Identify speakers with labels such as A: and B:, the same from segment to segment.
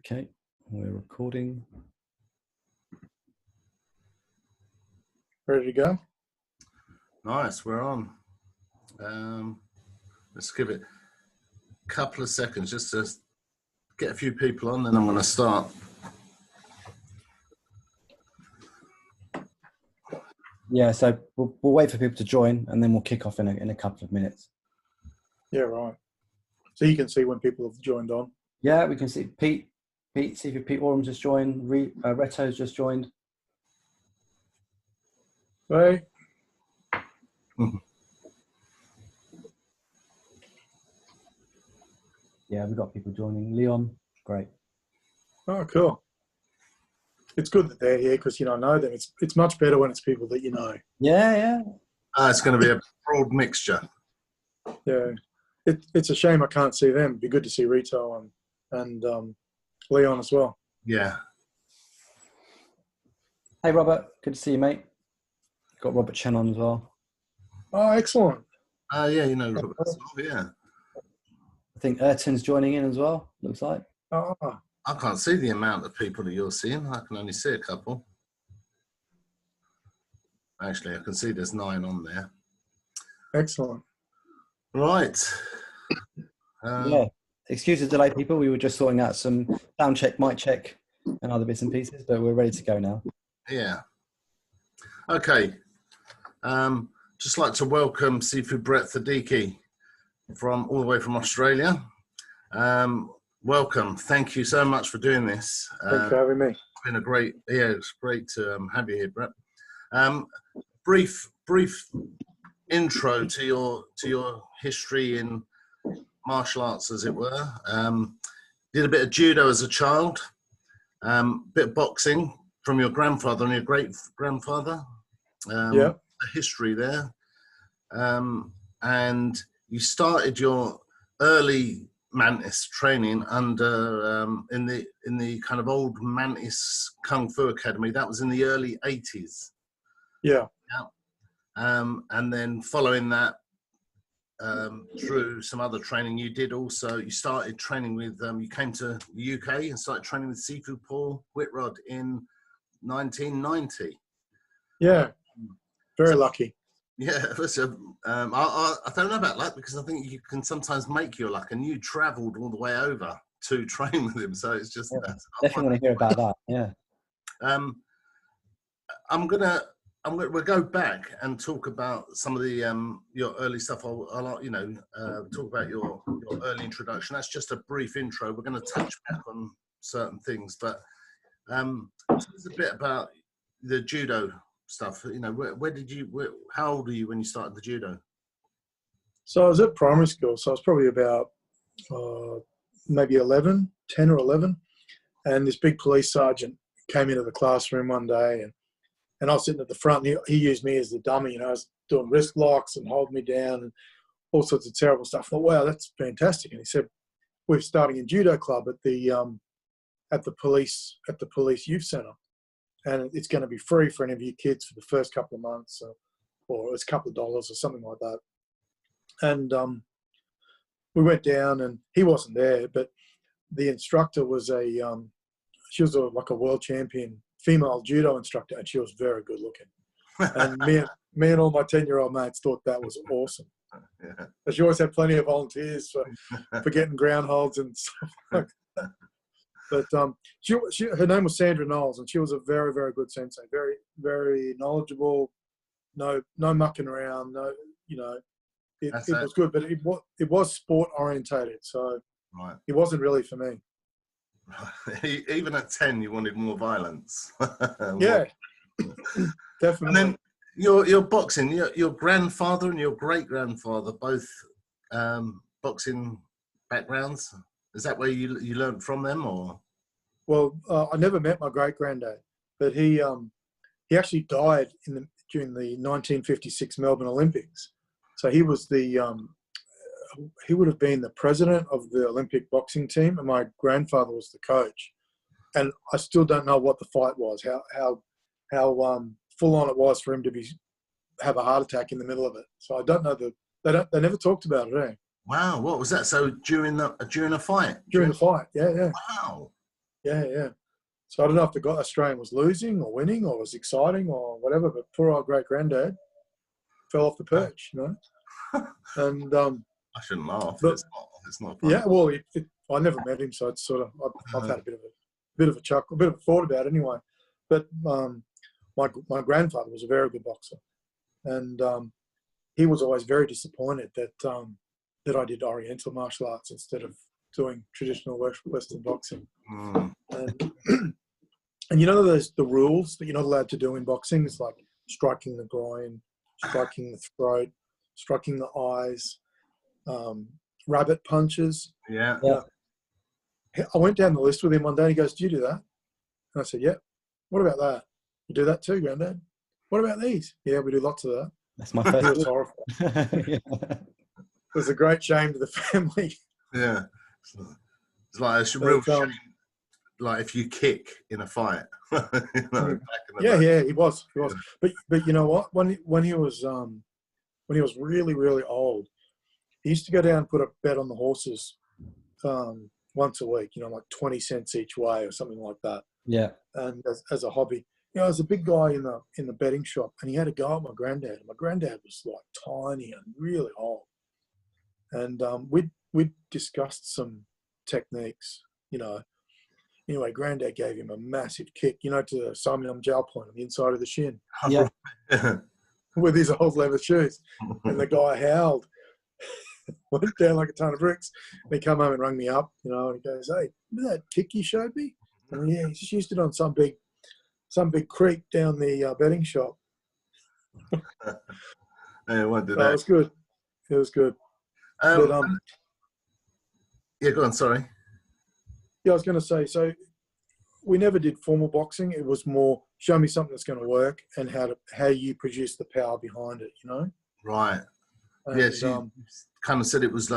A: Okay, we're recording.
B: Ready to go?
C: Nice, we're on. Let's give it a couple of seconds just to get a few people on, then I'm going to start.
A: Yeah, so we'll wait for people to join and then we'll kick off in a couple of minutes.
B: Yeah, right. So you can see when people have joined on.
A: Yeah, we can see Pete, see if Pete Orham's just joined, Reto's just joined.
B: Hey.
A: Yeah, we've got people joining. Leon, great.
B: Oh, cool. It's good that they're here because you don't know them. It's much better when it's people that you know.
A: Yeah, yeah.
C: It's going to be a broad mixture.
B: Yeah. It's a shame I can't see them. It'd be good to see Reto and Leon as well.
C: Yeah.
A: Hey, Robert. Good to see you, mate. Got Robert Chen on as well.
B: Oh, excellent.
C: Yeah, you know, Robert. Yeah.
A: I think Ayrton's joining in as well, looks like.
B: Oh.
C: I can't see the amount of people that you're seeing. I can only see a couple. Actually, I can see there's 9 on there.
B: Excellent.
C: Right.
A: Yeah. Excuse the delay, people. We were just sorting out some sound check, mic check, and other bits and pieces, but we're ready to go now.
C: Yeah. Okay. Just like to welcome Sifu Thiedeke from all the way from Australia. Welcome. Thank you so much for doing this.
B: Thanks for having me.
C: It's been a great, it's great to have you here, Brett. Brief intro to your history in martial arts, as it were. Did a bit of judo as a child, bit of boxing from your grandfather and your great grandfather.
B: Yeah.
C: The history there, and you started your early Mantis training under in the kind of old Mantis Kung Fu Academy. That was in the early 80s.
B: Yeah.
C: And then following that, through some other training, you started training with, you came to the UK and started training with Sifu Paul Whitrod in 1990.
B: Yeah. Very lucky.
C: Yeah, I don't know about luck because I think you can sometimes make your luck, and you travelled all the way over to train with him, so it's just
A: definitely want to hear about that. Yeah.
C: We'll go back and talk about some of the your early stuff. I'll talk about your early introduction. That's just a brief intro. We're going to touch back on certain things, but it's a bit about the judo stuff. You know, how old were you when you started the judo?
B: So I was at primary school, so I was probably about maybe 10 or 11, and this big police sergeant came into the classroom one day, and I was sitting at the front, and he used me as the dummy. You know, I was doing wrist locks and holding me down and all sorts of terrible stuff. I thought, wow, that's fantastic. And he said, we're starting a judo club at the police youth centre, and it's going to be free for any of you kids for the first couple of months, or it's a couple of dollars or something like that. And we went down, and he wasn't there, but the instructor was she was like a world champion female judo instructor, and she was very good looking. And me and all my 10-year-old mates thought that was awesome.
C: Yeah.
B: She always had plenty of volunteers for getting ground holds and stuff like that. But her name was Sandra Knowles, and she was a very, very good sensei. Very, very knowledgeable. No mucking around. No, you know, it was good, but it was sport orientated, so
C: right.
B: It wasn't really for me.
C: Even at 10, you wanted more violence.
B: Yeah, definitely.
C: And then your boxing, your grandfather and your great grandfather both boxing backgrounds. Is that where you learned from them, or? Well,
B: I never met my great granddad, but he actually died during the 1956 Melbourne Olympics. So he was he would have been the president of the Olympic boxing team, and my grandfather was the coach. And I still don't know what the fight was, how full on it was for him to have a heart attack in the middle of it. So I don't know they never talked about it. Eh?
C: Wow, what was that? So during a fight?
B: During the fight, yeah.
C: Wow.
B: Yeah. So I don't know if the guy Australian was losing or winning or was exciting or whatever, but poor old great granddad fell off the perch, And
C: I shouldn't laugh.
B: but
C: It's not funny.
B: yeah, well, I never met him, so it's sort of I've had a bit of a chuckle, a bit of a thought about it anyway. But my grandfather was a very good boxer, and he was always very disappointed that I did Oriental martial arts instead of doing traditional Western boxing. And you know the rules that you're not allowed to do in boxing? It's like striking the groin, striking the throat, striking the eyes, rabbit punches.
C: Yeah.
B: I went down the list with him one day. He goes, "Do you do that?" And I said, "Yeah." "What about that?" "You do that too, Granddad." "What about these?" "Yeah, we do lots of that."
A: That's my first.
B: He was horrified.
A: Yeah.
B: It was a great shame to the family.
C: Yeah. It's like it's a real shame. Like if you kick in a fight. Back in the day.
B: He was. But you know what? When he was really, really old, he used to go down and put a bet on the horses once a week, like 20 cents each way or something like that.
A: Yeah.
B: And as a hobby. There's a big guy in the betting shop, and he had a go at my granddad. My granddad was like tiny and really old. And we'd discussed some techniques, Anyway, Granddad gave him a massive kick, to the Simon jaw point on the inside of the shin.
A: Yeah.
B: With his old leather shoes. And the guy howled. Went down like a ton of bricks. And he come home and rang me up, and he goes, "Hey, remember that kick you showed me?" And yeah, he just used it on some big creek down the betting shop.
C: Yeah, won't do that.
B: It was good. It was good.
C: Yeah, go on, sorry.
B: Yeah, I was going to say, so we never did formal boxing. It was more, show me something that's going to work and how you produce the power behind it,
C: Right.
B: And,
C: yes, you kind of said it was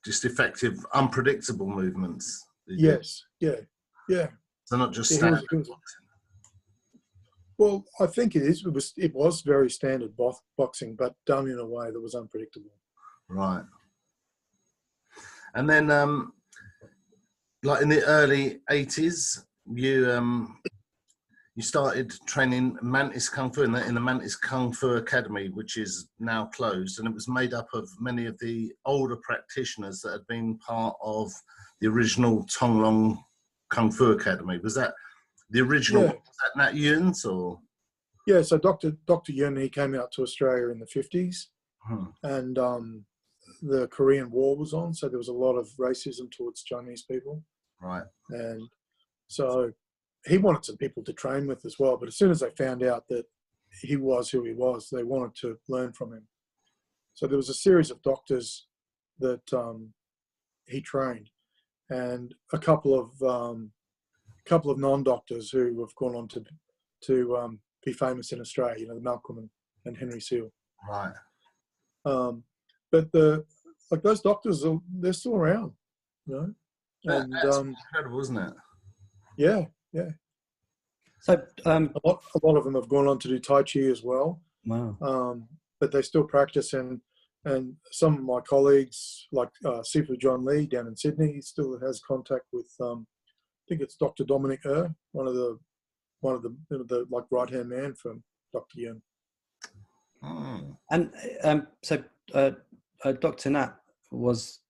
C: just effective, unpredictable movements.
B: Yes, yeah.
C: So not just standard boxing.
B: Well, I think it is. It was very standard boxing, but done in a way that was unpredictable.
C: Right. And then, like in the early 80s, you started training Mantis Kung Fu in the Mantis Kung Fu Academy, which is now closed, and it was made up of many of the older practitioners that had been part of the original Tonglong Kung Fu Academy. Was that the original?
B: Yeah.
C: Was that Nat Yun's or?
B: Yeah, so Dr. Yun, he came out to Australia in the 50s, and the Korean War was on, so there was a lot of racism towards Chinese people.
C: Right.
B: And so he wanted some people to train with as well, but as soon as they found out that he was who he was, they wanted to learn from him. So there was a series of doctors that he trained, and a couple of non-doctors who have gone on to be famous in Australia, the Malcolm and Henry Seal.
C: Right.
B: But those doctors, they're still around, And,
C: that's incredible, isn't it?
B: Yeah.
A: So
B: a lot of them have gone on to do Tai Chi as well.
A: Wow.
B: But they still practice, and some of my colleagues, like Sifu John Lee down in Sydney, he still has contact with I think it's Dr. Dominic one of the like right hand man from Dr. Yun.
A: And so Dr. Nat was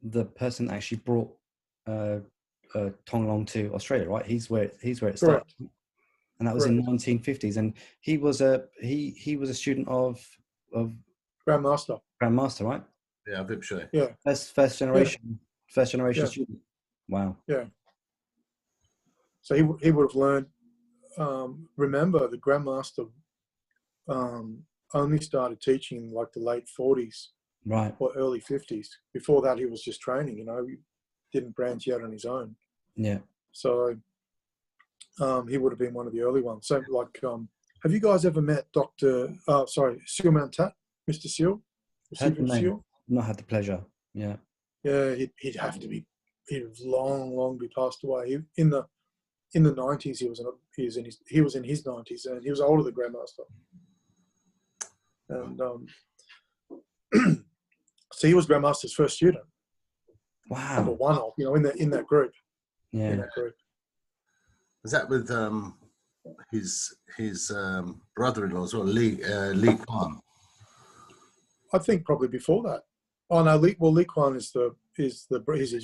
A: the person that actually brought Tonglong to Australia, right? He's where it started.
B: Correct.
A: And that was in 1950s, and he was a student of
B: Grandmaster,
A: right?
C: Yeah, Vipshay.
B: Yeah.
A: First generation student. Wow.
B: Yeah. So he would have learned. Remember, the Grandmaster only started teaching in like the late 40s,
A: right,
B: or early 50s. Before that, he was just training. He didn't branch out on his own.
A: Yeah.
B: So he would have been one of the early ones. So, like, have you guys ever met Seal Mantat, Mr. Seal?
A: Seal? Not had the pleasure. Yeah.
B: Yeah, he'd have to be. He'd have long be passed away. In the 90s, he was in his 90s, and he was older than Grandmaster. And so he was Grandmaster's first student.
A: Wow.
B: Or one of, in that group.
A: Yeah.
B: in that group.
C: Was that with his brother-in-law as well, Lee Kwan?
B: I think probably before that. Oh no, Lee Kwan is his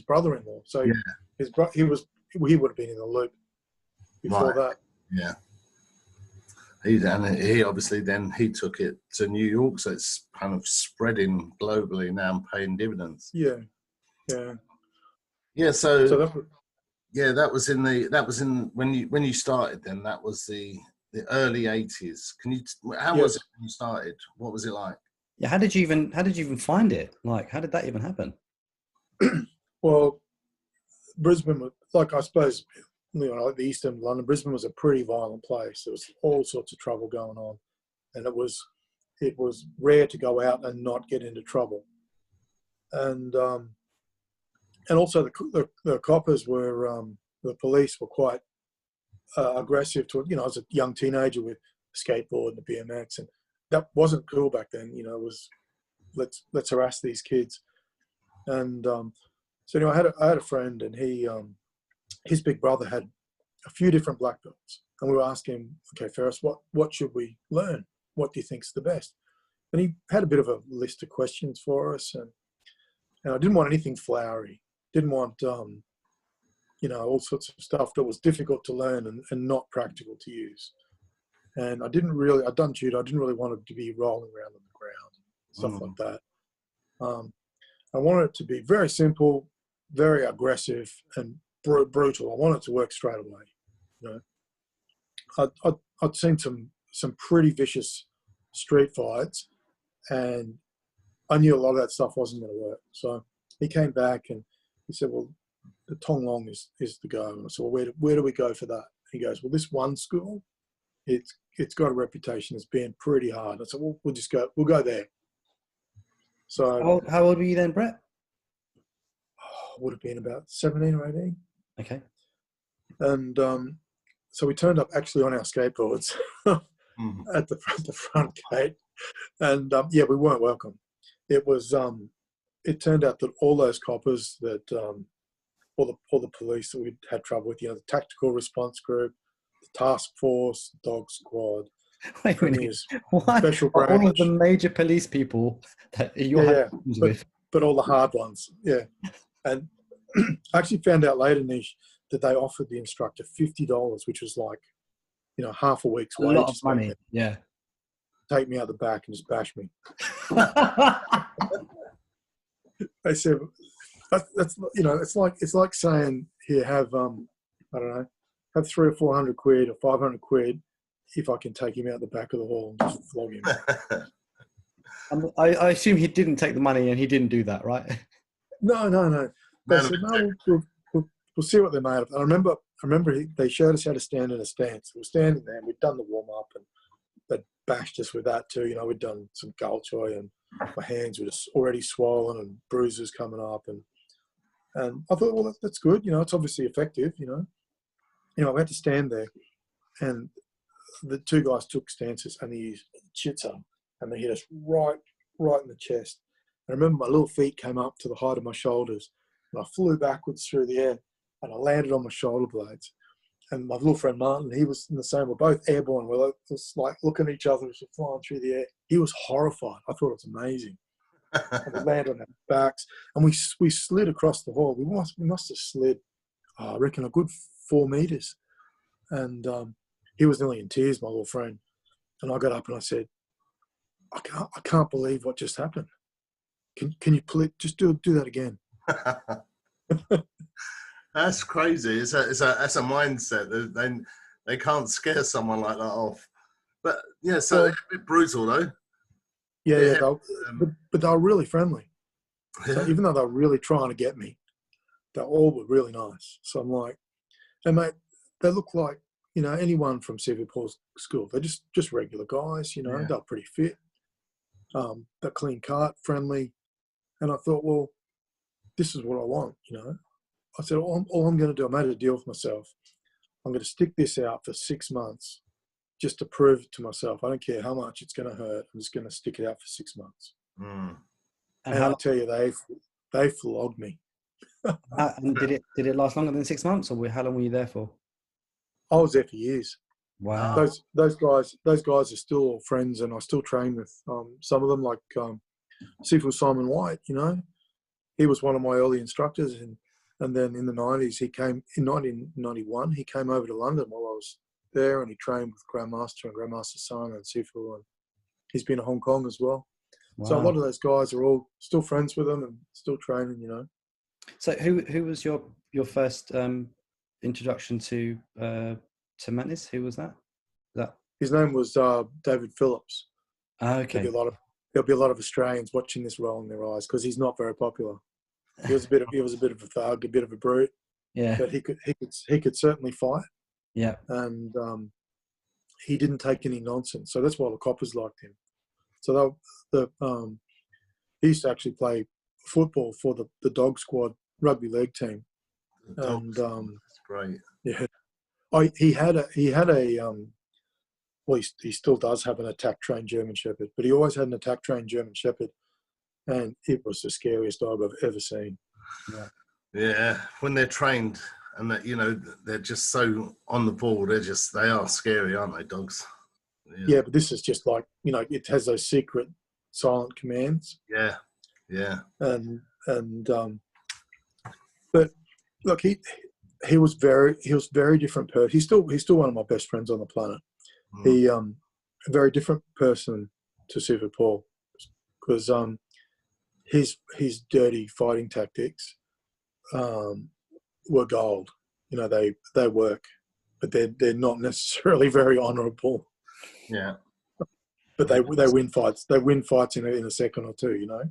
B: brother-in-law. So
C: Yeah.
B: he would have been in the loop before that.
C: Yeah. He obviously then he took it to New York, so it's kind of spreading globally now and paying dividends.
B: Yeah.
C: So
B: that was,
C: that was in when you started. Then that was the early 80s. How was it when you started? What was it like?
A: Yeah, how did you even find it? Like, how did that even happen?
B: well, Brisbane, like I suppose, like the east end of London, Brisbane was a pretty violent place. There was all sorts of trouble going on, and it was rare to go out and not get into trouble. And also the coppers were the police were quite aggressive to, I was a young teenager with a skateboard and a BMX, and that wasn't cool back then. It was let's harass these kids. And so anyway, I had a friend, and his big brother had a few different black belts, and we were asking him, okay, Ferris, what should we learn? What do you think's the best? And he had a bit of a list of questions for us, and I didn't want anything flowery. Didn't want all sorts of stuff that was difficult to learn and not practical to use. And I'd done judo. I didn't really want it to be rolling around on the ground, stuff like that. I wanted it to be very simple, very aggressive, and brutal. I wanted it to work straight away. I'd seen some pretty vicious street fights, and I knew a lot of that stuff wasn't going to work. So he came back and he said, well, the Tong Long is the go. And I said, well, where do we go for that? He goes, well, this one school, it's got a reputation as being pretty hard. I said, well, we'll go there. So
A: how old were you then, Brett?
B: Would have been about 17 or 18.
A: Okay.
B: And so we turned up actually on our skateboards at the front gate, and we weren't welcome. It was it turned out that all those coppers that all the police that we'd had trouble with, the tactical response group, the task force, dog squad,
A: Wait a minute.
B: special branch,
A: all of the major police people that you're having problems with,
B: but all the hard ones, And I actually found out later, Nish, that they offered the instructor $50, which was like, half a week's wages.
A: A lot of money, yeah.
B: Take me out the back and just bash me. They said, that's it's like saying, here, have I don't know, have 300 or 400 quid or 500 quid if I can take him out the back of the hall and just flog him.
A: I assume he didn't take the money, and he didn't do that, right?
B: No. They said, no, we'll see what they're made of. And I remember they showed us how to stand in a stance. We were standing there, and we'd done the warm up, and they bashed us with that too. We'd done some galchoy, and my hands were just already swollen and bruises coming up, and I thought, well, that's good. It's obviously effective. I had to stand there, and the two guys took stances, and they used chitsa, and they hit us right in the chest. I remember my little feet came up to the height of my shoulders, and I flew backwards through the air, and I landed on my shoulder blades. And my little friend Martin, he was in the same. We're both airborne. We're just like looking at each other as we're flying through the air. He was horrified. I thought it was amazing. And we landed on our backs, and we slid across the hall. We must have slid, I reckon, a good 4 meters. And he was nearly in tears, my little friend. And I got up and I said, I can't believe what just happened. Can you please just do that again?
C: That's crazy. It's a mindset. They can't scare someone like that off. But so it's a bit brutal though.
B: Yeah. But they were really friendly.
C: Yeah.
B: So even though they were really trying to get me, they all were really nice. So I'm like, hey mate, they look like anyone from Sifu school. They're just regular guys. They're pretty fit. They're clean cut, friendly. And I thought, well, this is what I want, I said, all I'm going to do, I made a deal with myself. I'm going to stick this out for 6 months just to prove to myself. I don't care how much it's going to hurt. I'm just going to stick it out for 6 months. And I tell you, they flogged me.
A: And did it last longer than 6 months, or how long were you there for?
B: I was there for years.
A: Wow.
B: Those guys are still friends, and I still train with some of them, like Sifu Simon White. You know, he was one of my early instructors, and then in the 90s, he came in 1991. He came over to London while I was there, and he trained with Grandmaster and Grandmaster Son and Sifu, and he's been to Hong Kong as well.
A: Wow.
B: So a lot of those guys are all still friends with him and still training. You know.
A: So who was your first introduction to Mantis? Who was that?
B: His name was David Phillips.
A: Okay.
B: There'll be a lot of Australians watching this rolling their eyes because he's not very popular. He was a bit of a thug, a bit of a brute.
A: Yeah.
B: But he could certainly fight.
A: Yeah.
B: And he didn't take any nonsense. So that's why the coppers liked him. So he used to actually play football for the dog squad rugby league team. And
C: that's great.
B: Yeah. He had a well, he still does have an attack-trained German Shepherd, but he always had an attack-trained German Shepherd, and it was the scariest dog I've ever seen.
C: Yeah, when they're trained and that, you know, they're just so on the ball, they are scary, aren't they, dogs?
B: Yeah, but this is just like, you know, it has those secret silent commands.
C: Yeah.
B: But look, he was very different person. He's still one of my best friends on the planet. He a very different person to Super Paul, because his dirty fighting tactics were gold. You know, they work, but they're not necessarily very honourable.
C: Yeah.
B: But they win fights. They win fights in a second or two. You know.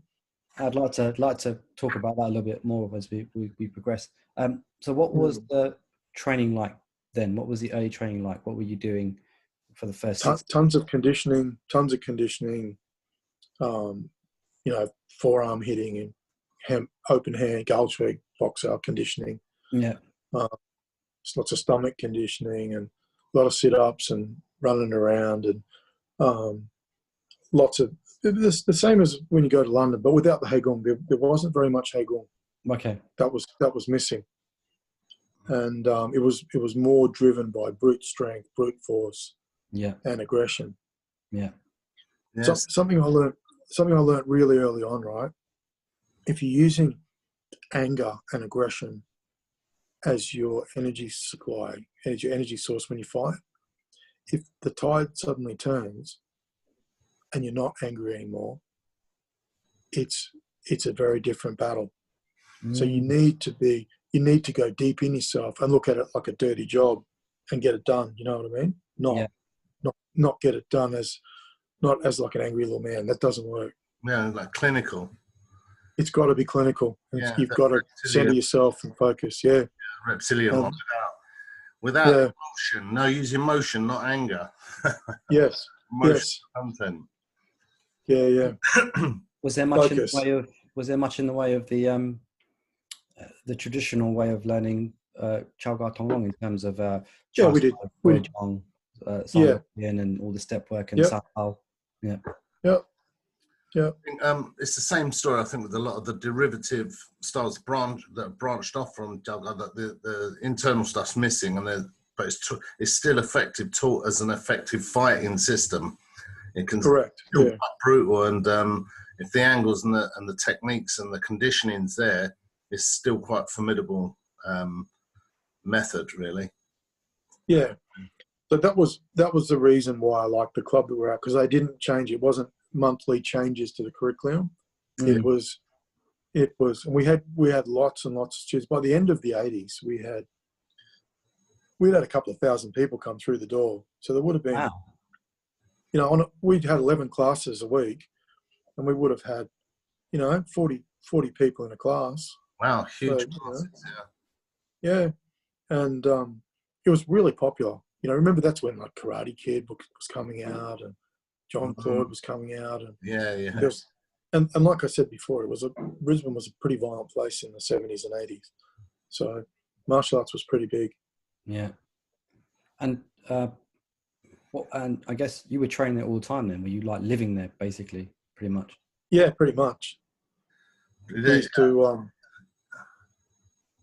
A: I'd like to talk about that a little bit more as we progress. So what was the training like then? What was the early training like? What were you doing for the first
B: tons of conditioning, you know, forearm hitting and open hand, Galtrig, boxer conditioning.
A: Yeah.
B: Lots of stomach conditioning and a lot of sit-ups and running around and lots of the same as when you go to London, but without the Heigong. There wasn't very much Heigong.
A: Okay.
B: That was missing, and it was more driven by brute strength, brute force, and aggression.
A: Yeah.
B: So, something I learned really early on, right? If you're using anger and aggression as your energy supply, as your energy source when you fight, if the tide suddenly turns and you're not angry anymore, it's a very different battle. So you need to go deep in yourself and look at it like a dirty job and get it done. You know what I mean? Not get it done not as like an angry little man. That doesn't work.
C: Yeah, like clinical.
B: It's got to be clinical. You've got to center yourself and focus. Yeah.
C: Reptilian one without emotion. No, use emotion, not anger.
B: Yes.
C: Emotion content.
B: Yeah.
A: Was there much in the way of the traditional way of learning Chow Gar Tong Long in terms of
B: we did.
A: And all the step work and Sao? Yeah.
B: Yeah.
C: I think, it's the same story, I think, with a lot of the derivative styles that branched off from Chow Gar. The internal stuff's missing, but it's still effective, taught as an effective fighting system. It can still be brutal, and if the angles and the techniques and the conditioning's there, it's still quite formidable method, really. Yeah.
B: So that was the reason why I liked the club that we're at, because they didn't change. It wasn't monthly changes to the curriculum. It was we had lots and lots of students. By the end of the 80s, we had a couple of thousand people come through the door. So there would have been, you know, we'd had 11 classes a week, and we would have had, you know, 40 people in a class.
C: Wow, huge classes,
B: yeah. And it was really popular. You know, remember that's when like Karate Kid was coming out, and John Claude was coming out, and and like I said before, Brisbane was a pretty violent place in the 70s and 80s, so martial arts was pretty big.
A: Yeah, and and I guess you were training there all the time. Then were you like living there basically, pretty much?
B: Yeah, pretty much. We used to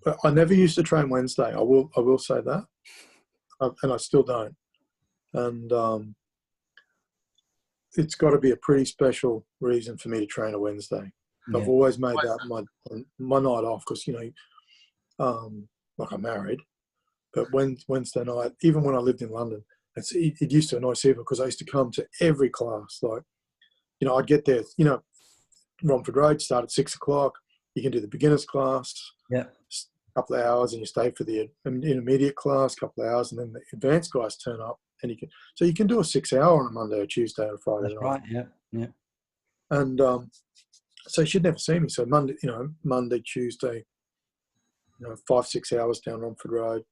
B: But I never used to train Wednesday. I will say that, and I still don't. And it's got to be a pretty special reason for me to train a Wednesday.
A: Yeah.
B: I've always made that my night off because, like I'm married, but Wednesday night, even when I lived in London, it used to annoy people because I used to come to every class. Like, I'd get there, Romford Road, start at 6 o'clock. You can do the beginner's class,
A: Yeah.
B: a couple of hours, and you stay for the intermediate class, a couple of hours, and then the advanced guys turn up, and you can do a 6 hour on a Monday or Tuesday or Friday
A: That's
B: night.
A: right. Yeah. Yeah.
B: And so she'd never see me. So Monday, Tuesday, 5-6 hours down Romford Road,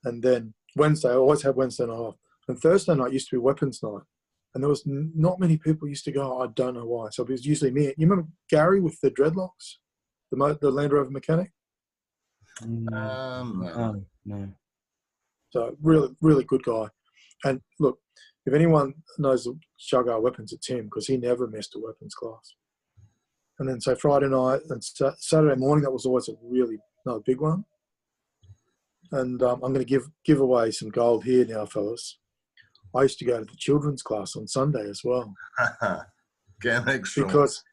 B: and then Wednesday, I always had Wednesday night off. And Thursday night used to be weapons night. And there was not many people used to go. I don't know why. So it was usually me. You remember Gary with the dreadlocks, the Land Rover mechanic?
A: No.
B: So really, really good guy. And look, if anyone knows the Shuggar weapons, it's him because he never missed a weapons class. And then so Friday night and Saturday morning, that was always another big one. And I'm going to give away some gold here now, fellas. I used to go to the children's class on Sunday as well.
C: Get an extra.
B: Because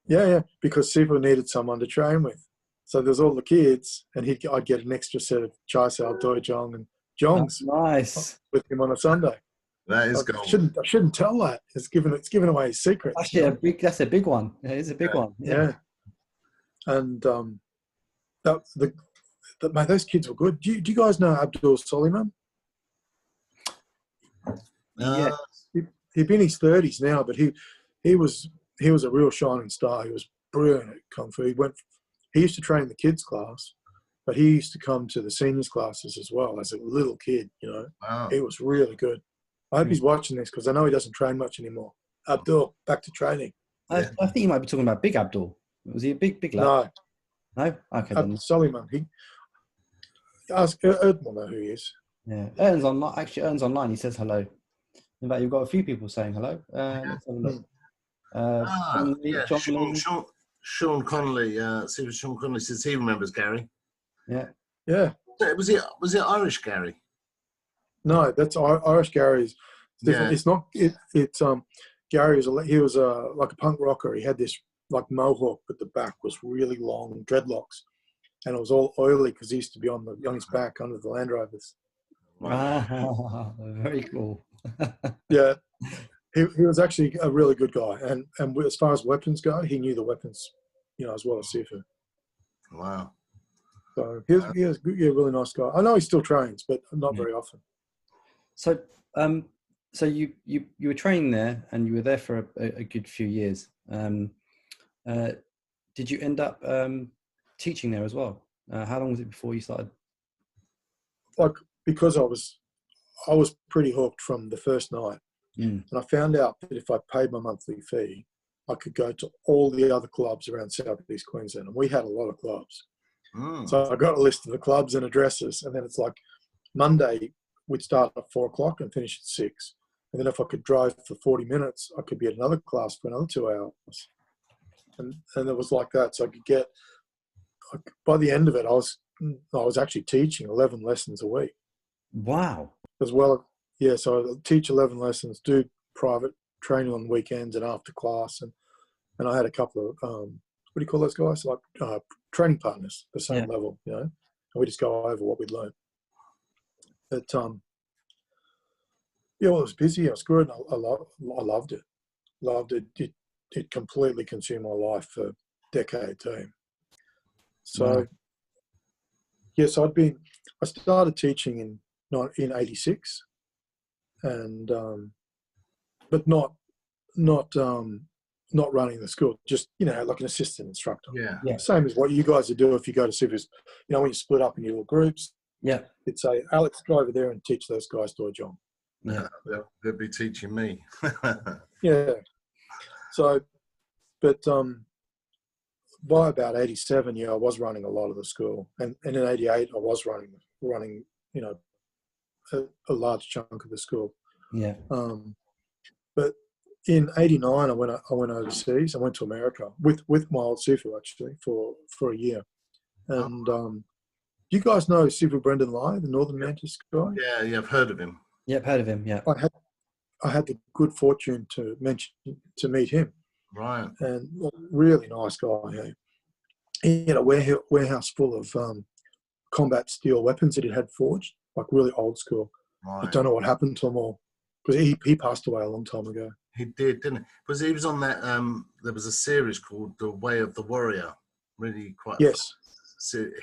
B: Sifu needed someone to train with. So there's all the kids, and I'd get an extra set of Chai Sao, Doi Jong, and Jongs.
A: Nice.
B: With him on a Sunday.
C: That is gold.
B: I shouldn't tell that. It's giving away his secrets.
A: Actually, that's a big one. It is a big one.
B: Yeah. And mate, those kids were good. Do you guys know Abdul Soliman?
A: Yeah.
B: He'd been in his 30s now, but he was a real shining star. He was brilliant at Kung Fu. He used to train the kids class, but he used to come to the seniors classes as well as a little kid,
C: Wow.
B: He was really good. I hope he's watching this because I know he doesn't train much anymore. Abdul, back to training.
A: I think you might be talking about Big Abdul. Was he a big lad? No? Okay, then.
B: Soliman. Erd will know who he is.
A: Yeah. Ern's online. Actually, Ern's online. He says hello. In fact, you've got a few people saying hello. Let's have a look.
C: Sean Connolly. Sean Connolly says he remembers Gary.
B: Yeah.
C: Was it Irish Gary?
B: No, that's Irish Gary's. Yeah. It's not. It's Gary was like a punk rocker. He had this like mohawk, but the back was really long, dreadlocks, and it was all oily because he used to be on his back under the Land Rovers.
A: Wow, very cool.
B: Yeah, he was actually a really good guy, and as far as weapons go, he knew the weapons, as well as Sifu.
C: Wow.
B: So he was a really nice guy. I know he still trains, but not very often.
A: So, so you were training there, and you were there for a good few years. Did you end up teaching there as well? How long was it before you started?
B: Like, because I was pretty hooked from the first night, and I found out that if I paid my monthly fee, I could go to all the other clubs around Southeast Queensland, and we had a lot of clubs. So I got a list of the clubs and addresses, and then it's like Monday we'd start at 4 o'clock and finish at 6. And then if I could drive for 40 minutes, I could be at another class for another 2 hours. And it was like that. So I could get, by the end of it, I was actually teaching 11 lessons a week.
A: Wow.
B: As well, yeah. So I teach 11 lessons, do private training on weekends and after class. And I had a couple of, what do you call those guys? Like training partners, the same level, and we just go over what we'd learned. But it was busy. I was good. I loved it. Loved it. It completely consumed my life for a decade too. So, yes, I started teaching in 86, and but not running the school. Just like an assistant instructor.
C: Yeah.
B: Same as what you guys would do if you go to Sifu's. When you split up in your little groups.
A: Yeah.
B: You'd say, Alex, go over there and teach those guys Doi Jong.
A: Yeah.
C: They'll be teaching me.
B: Yeah. So, but by about 87, I was running a lot of the school, and in 88, I was running, a large chunk of the school.
A: Yeah.
B: But in 89, I went overseas. I went to America with my old Sifu actually for a year, And you guys know Sifu Brendan Lai, the Northern Mantis guy?
C: Yeah, I've heard of him.
A: Yep, heard of him. Yeah.
B: I had the good fortune to meet him.
C: Right.
B: And really nice guy. He had a warehouse full of combat steel weapons that he had forged, like really old school.
C: Right.
B: I don't know what happened to them all, because he passed away a long time ago.
C: He did, didn't he? Because he was on that. There was a series called The Way of the Warrior. Really quite.
B: Yes.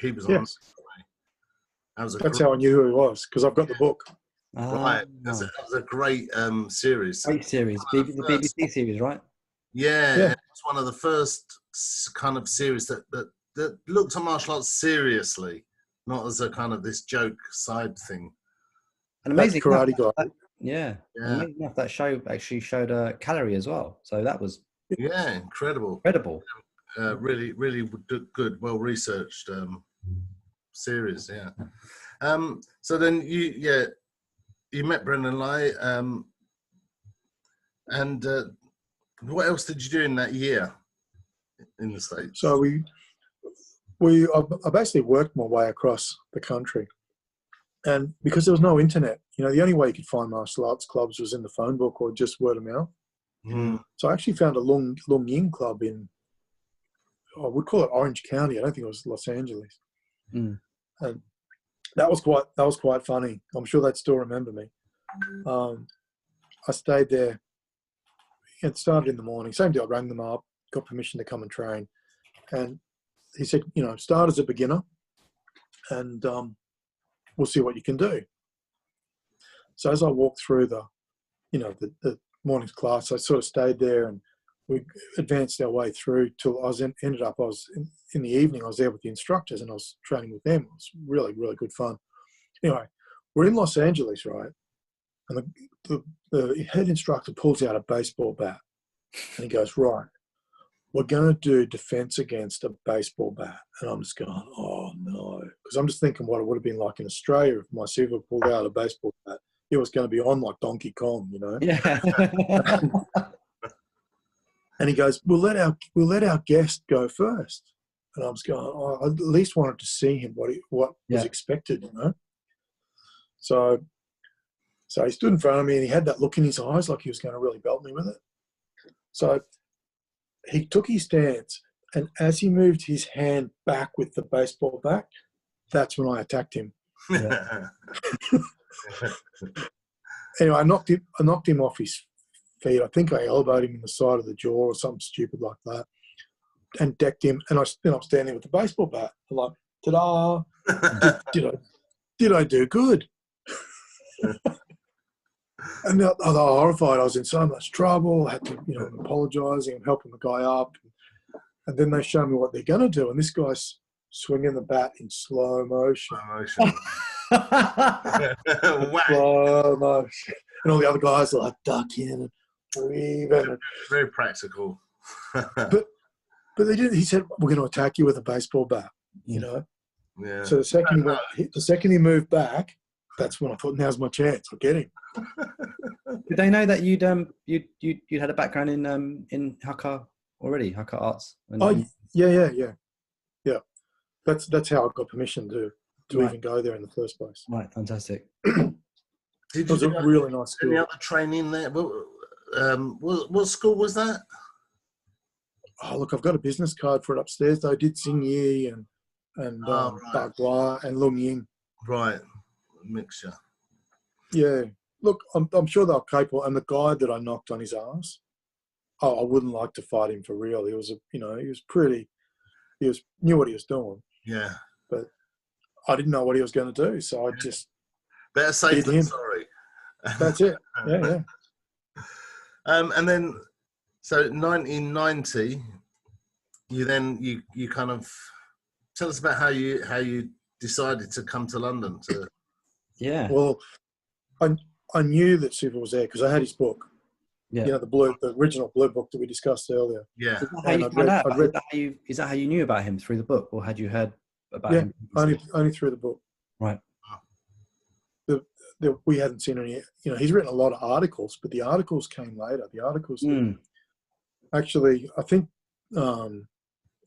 C: He was on.
B: Yes.
C: That's
B: how I knew who he was, because I've got the book.
C: Right. That was a great series.
A: Great series. The BBC series, right?
C: Yeah. It's one of the first kind of series that looked at martial arts seriously, not as a kind of this joke side thing.
A: And amazing
B: Karate guy.
A: Amazing enough, that show actually showed calorie as well. So that was
C: incredible. Really, really good, well researched series. Yeah. So then you met Brendan Lai, and what else did you do in that year in the States?
B: So I basically worked my way across the country, and because there was no internet, the only way you could find martial arts clubs was in the phone book or just word of mouth. So I actually found a Lung Ying club in, I would call it Orange County. I don't think it was Los Angeles. And that was quite funny. I'm sure they'd still remember me. I stayed there. It started in the morning. Same day, I rang them up, got permission to come and train, and he said, start as a beginner, and we'll see what you can do. So as I walked through the morning's class, I sort of stayed there, and we advanced our way through till I was in the evening. I was there with the instructors, and I was training with them. It was really, really good fun. Anyway, we're in Los Angeles, right? And the head instructor pulls out a baseball bat, and he goes, right, we're going to do defense against a baseball bat. And I'm just going, oh no, because I'm just thinking what it would have been like in Australia if my Sifu pulled out a baseball bat. It was going to be on like Donkey Kong,
A: Yeah.
B: And he goes, we'll let our guest go first. And I'm just going, I at least wanted to see him what was expected, So he stood in front of me, and he had that look in his eyes like he was going to really belt me with it. So he took his stance, and as he moved his hand back with the baseball bat, that's when I attacked him. Anyway, I knocked him off his feet. I think I elbowed him in the side of the jaw or something stupid like that, and decked him. And I'm standing with the baseball bat. I'm like, ta-da! Did I do good? And they're horrified. I was in so much trouble. I had to, apologising and helping the guy up. And then they show me what they're going to do. And this guy's swinging the bat in slow motion. Slow motion. And all the other guys are like ducking and weaving.
C: Very practical.
B: But they didn't. He said, we're going to attack you with a baseball bat, Yeah. So the second he moved back, that's when I thought, now's my chance. I'll get him.
A: Did they know that you'd had a background in Haka already, Haka arts?
B: Yeah. That's how I got permission to even go there in the first place.
A: Right, fantastic.
B: It was a really nice school.
C: Any other training there? What school was that?
B: Oh, look, I've got a business card for it upstairs. Though I did Xingyi and Bagua and Lung Ying.
C: Right, mixture.
B: Yeah. Look, I'm sure they're capable. And the guy that I knocked on his ass, I wouldn't like to fight him for real. He was knew what he was doing.
C: Yeah.
B: But I didn't know what he was going to do, so I just
C: better safe than sorry.
B: That's it. Yeah.
C: And then, so 1990, you kind of tell us about how you decided to come to London to.
A: Yeah.
B: Well, I knew that Sifu was there because I had his book. Yeah. The original blue book that we discussed earlier.
C: Yeah.
A: Is that how you found out? Is that how you knew about him, through the book, or had you heard about him?
B: Only through the book.
A: Right.
B: We hadn't seen any. He's written a lot of articles, but the articles came later. The articles actually, I think it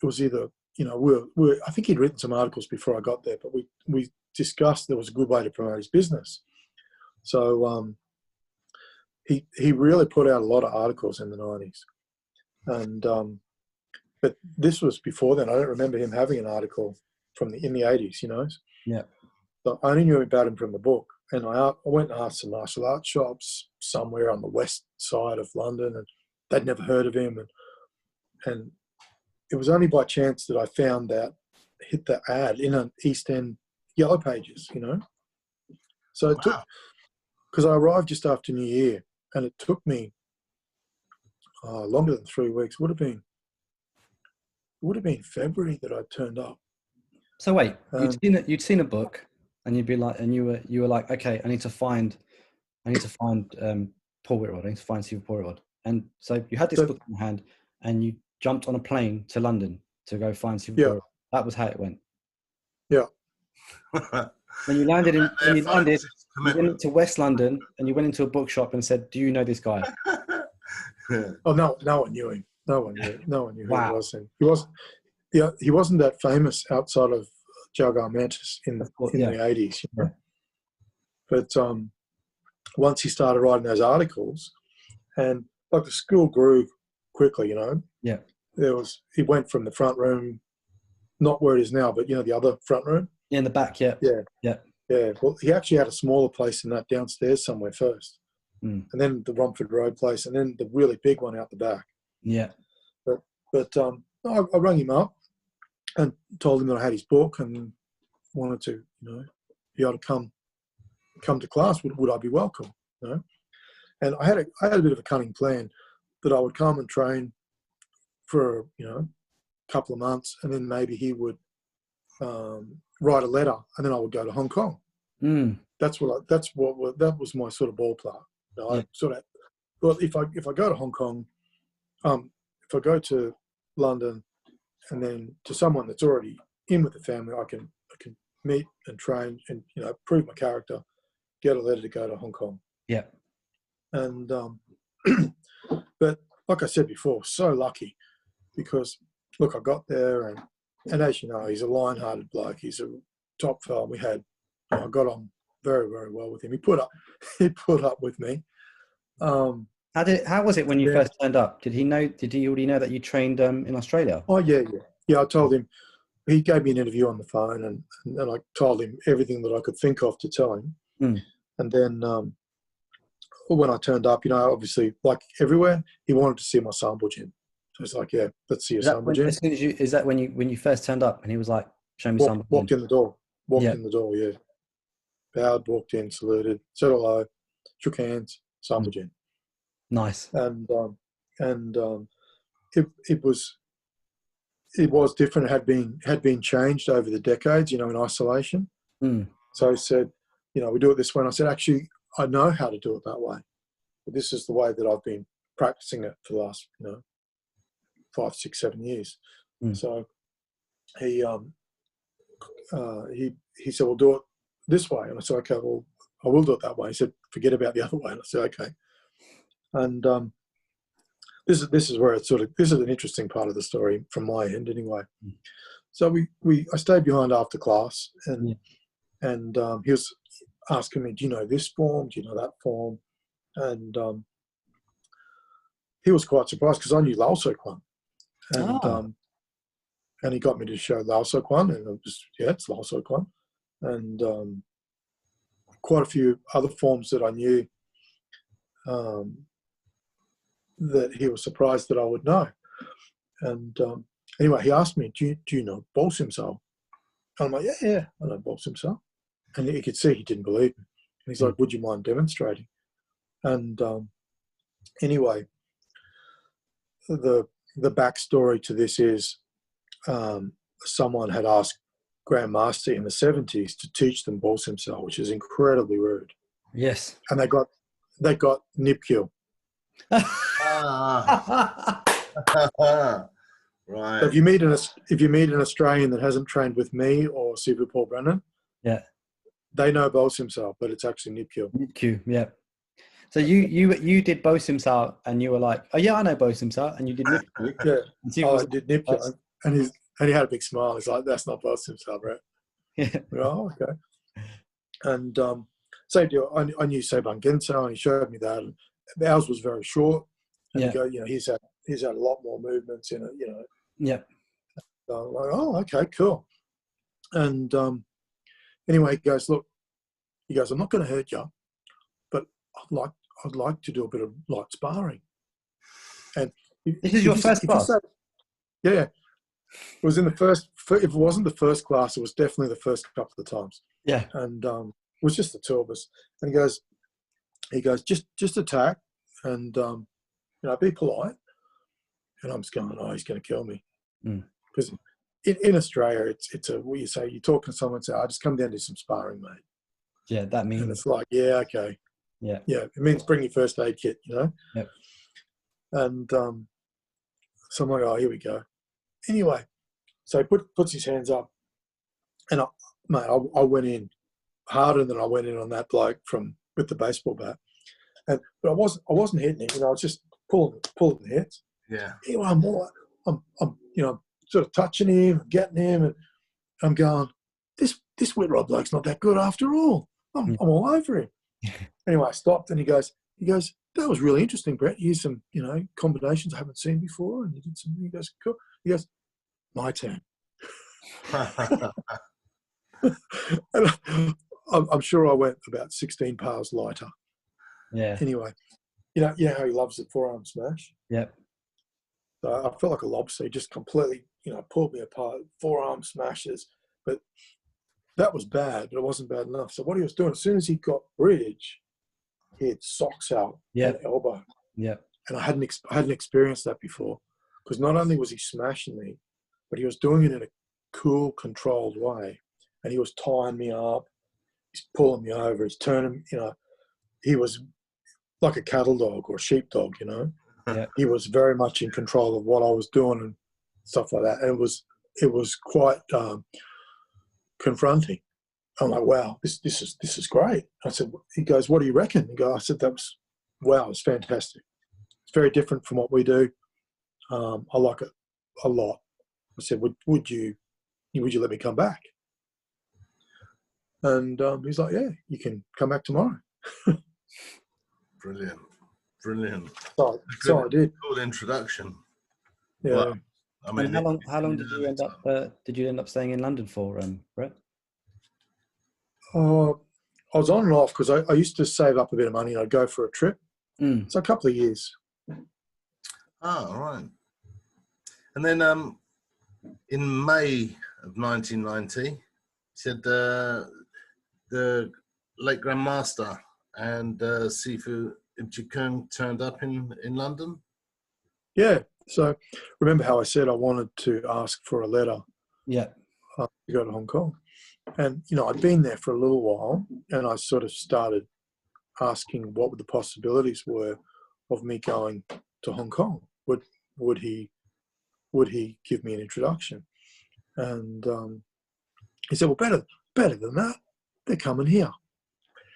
B: was either you know, I think he'd written some articles before I got there, but we discussed there was a good way to promote his business. So he really put out a lot of articles in the 90s. And but this was before then. I don't remember him having an article in the 80s, you know.
A: Yeah.
B: So I only knew about him from the book. And I went and asked some martial arts shops somewhere on the west side of London, and they'd never heard of him. And it was only by chance that I found that, hit the ad in an East End Yellow Pages, you know. So it took, because I arrived just after New Year, and it took me longer than 3 weeks. Would have been February that I turned up.
A: So wait, you'd seen a book, and you'd be like, and you were like, okay, I need to find Paul Whitrod. I need to find Sifu Paul Whitrod. And so you had this book in hand, and you jumped on a plane to London to go find Sifu Paul Whitrod. That was how it went.
B: Yeah.
A: When you landed you went into West London, and you went into a bookshop and said, "Do you know this guy?"
B: Oh no one knew him. No one knew who he was. And he wasn't that famous outside of Chow Mantis in the 80s. You know? But once he started writing those articles, and like the school grew quickly, you know.
A: Yeah.
B: He went from the front room, not where it is now, but you know, the other front room.
A: Yeah, in the back. Yeah.
B: Well, he actually had a smaller place than that downstairs somewhere first, and then the Romford Road place, and then the really big one out the back.
A: Yeah.
B: But I rang him up and told him that I had his book and wanted to, you know, be able to come to class. Would I be welcome? You know, and I had a bit of a cunning plan that I would come and train for, you know, a couple of months, and then maybe he would write a letter, and then I would go to Hong Kong. That was my sort of ballpark. You know, I sort of, well, if I go to Hong Kong, if I go to London, and then to someone that's already in with the family, I can meet and train and, you know, prove my character, get a letter to go to Hong Kong.
A: Yeah.
B: And but like I said before, so lucky, because look, I got there, and as you know, he's a lion-hearted bloke. He's a top fella. I got on very, very well with him. He put up with me.
A: How was it when you first turned up? Did he already know that you trained in Australia?
B: Oh yeah. I told him. He gave me an interview on the phone, and I told him everything that I could think of to tell him. And then when I turned up, you know, obviously, like everywhere, he wanted to see my sample gym. So it's like, yeah, let's see your sample gym.
A: As soon as is that when you first turned up, and he was like, show me sample gym?
B: Walked in the door. In the door, yeah. Bowed, walked in, saluted, said hello, shook hands, sample gym.
A: Nice.
B: And it was different. It had been changed over the decades, you know, in isolation. So he said, you know, we do it this way. And I said, actually, I know how to do it that way, but this is the way that I've been practicing it for the last, you know, 5, 6, 7 years. So he said, we'll do it this way. And I said, okay, well, I will do it that way. He said, forget about the other way. And I said, okay. And this is where this is an interesting part of the story from my end anyway. So I stayed behind after class, and he was asking me, do you know this form? Do you know that form? And he was quite surprised because I knew Lao So Kwan. And he got me to show Lao So Kwan, and it's Lao So Kwan. And quite a few other forms that I knew that he was surprised that I would know. And anyway, he asked me, do you know Bo Sim Sao? And I'm like, yeah, I know Bo Sim Sao. And he could see he didn't believe me. And he's like, would you mind demonstrating? And anyway, the backstory to this is someone had asked Grandmaster in the 70s to teach them Bo Sim Sao, which is incredibly rude.
A: Yes.
B: And they got nip kill.
C: Right.
B: So if you meet an Australian that hasn't trained with me or Sifu Paul Brennan, they know Bo Sim Sao, but it's actually nip kill.
A: Nip kill, yeah. So you did Bo Sim Sao, and you were like, oh yeah, I know Bo Sim Sao, and you did nip kill.
B: Yeah, I did nip kill, and And he had a big smile. He's like, "That's not boss himself, right?"
A: Yeah.
B: Oh, okay. And same deal. I knew Seiban Genso, and he showed me that. And ours was very short. And
A: Yeah.
B: he go, he's had a lot more movements in it,
A: Yeah.
B: So I'm like, oh, okay, cool. And anyway, he goes, look, I'm not going to hurt you, but I'd like to do a bit of light sparring. And
A: This is your first class?
B: Yeah. It was in the first, if it wasn't the first class, it was definitely the first couple of times.
A: Yeah.
B: And it was just the two of us. And he goes, just attack and, be polite. And I'm just going, oh, he's going to kill me. Because in Australia, it's what you say, you talk to someone and say, I just come down to do some sparring, mate.
A: Yeah, that means.
B: And it's like, yeah, okay.
A: Yeah.
B: Yeah, it means bring your first aid kit,
A: Yep.
B: And so I'm like, oh, here we go. Anyway, so he puts his hands up, and I went in harder than I went in on that bloke with the baseball bat, but I wasn't hitting him. I was just pulling the hits.
C: Yeah.
B: Anyway, I'm sort of touching him, getting him, and I'm going, this wet rod bloke's not that good after all. I'm all over him. Anyway, I stopped, and he goes, that was really interesting, Brett. Here's some, combinations I haven't seen before, and you did some. He goes, cool. He goes, my turn. And I'm sure I went about 16 pounds lighter.
A: Yeah.
B: Anyway, you know how he loves the forearm smash.
A: Yep.
B: So I felt like a lobster. He just completely, pulled me apart. Forearm smashes, but that was bad. But it wasn't bad enough. So what he was doing, as soon as he got bridge, he had socks out at elbow.
A: Yeah.
B: And I hadn't experienced that before, because not only was he smashing me, but he was doing it in a cool, controlled way. And he was tying me up. He's pulling me over. He's turning, he was like a cattle dog or a sheepdog,
A: Yeah.
B: He was very much in control of what I was doing and stuff like that. And it was quite confronting. I'm like, wow, this is great. I said, he goes, what do you reckon? I said, wow, it's fantastic. It's very different from what we do. I like it a lot. I said, would you let me come back? And he's like, yeah, you can come back tomorrow.
C: Brilliant.
B: So I did.
C: Good introduction.
B: Yeah.
C: Well, I mean,
A: and how long did you end up staying in London for, Brett?
B: I was on and off because I used to save up a bit of money and I'd go for a trip. So a couple of years.
C: Oh, right. And then in May of 1990, said the late Grandmaster and Sifu Kung turned up in London.
B: Yeah. So remember how I said I wanted to ask for a letter
A: Yeah.
B: to go to Hong Kong. And, I'd been there for a little while and I sort of started asking what the possibilities were of me going to Hong Kong. Would he give me an introduction? And he said, well, better than that. They're coming here.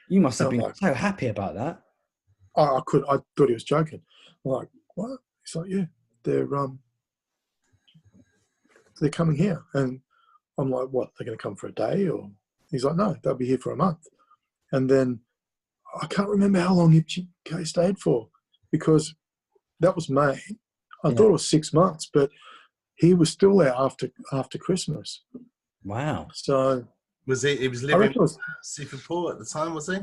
A: You must have
B: And
A: been so happy about that.
B: I thought he was joking. I'm like, what? He's like, yeah, they're coming here. And I'm like, what, they're going to come for a day? Or he's like, no, they'll be here for a month. And then I can't remember how long he stayed for, because that was May. I thought it was 6 months, but he was still there after Christmas.
A: Wow.
B: So
C: he was living with Sifu at the time, was he?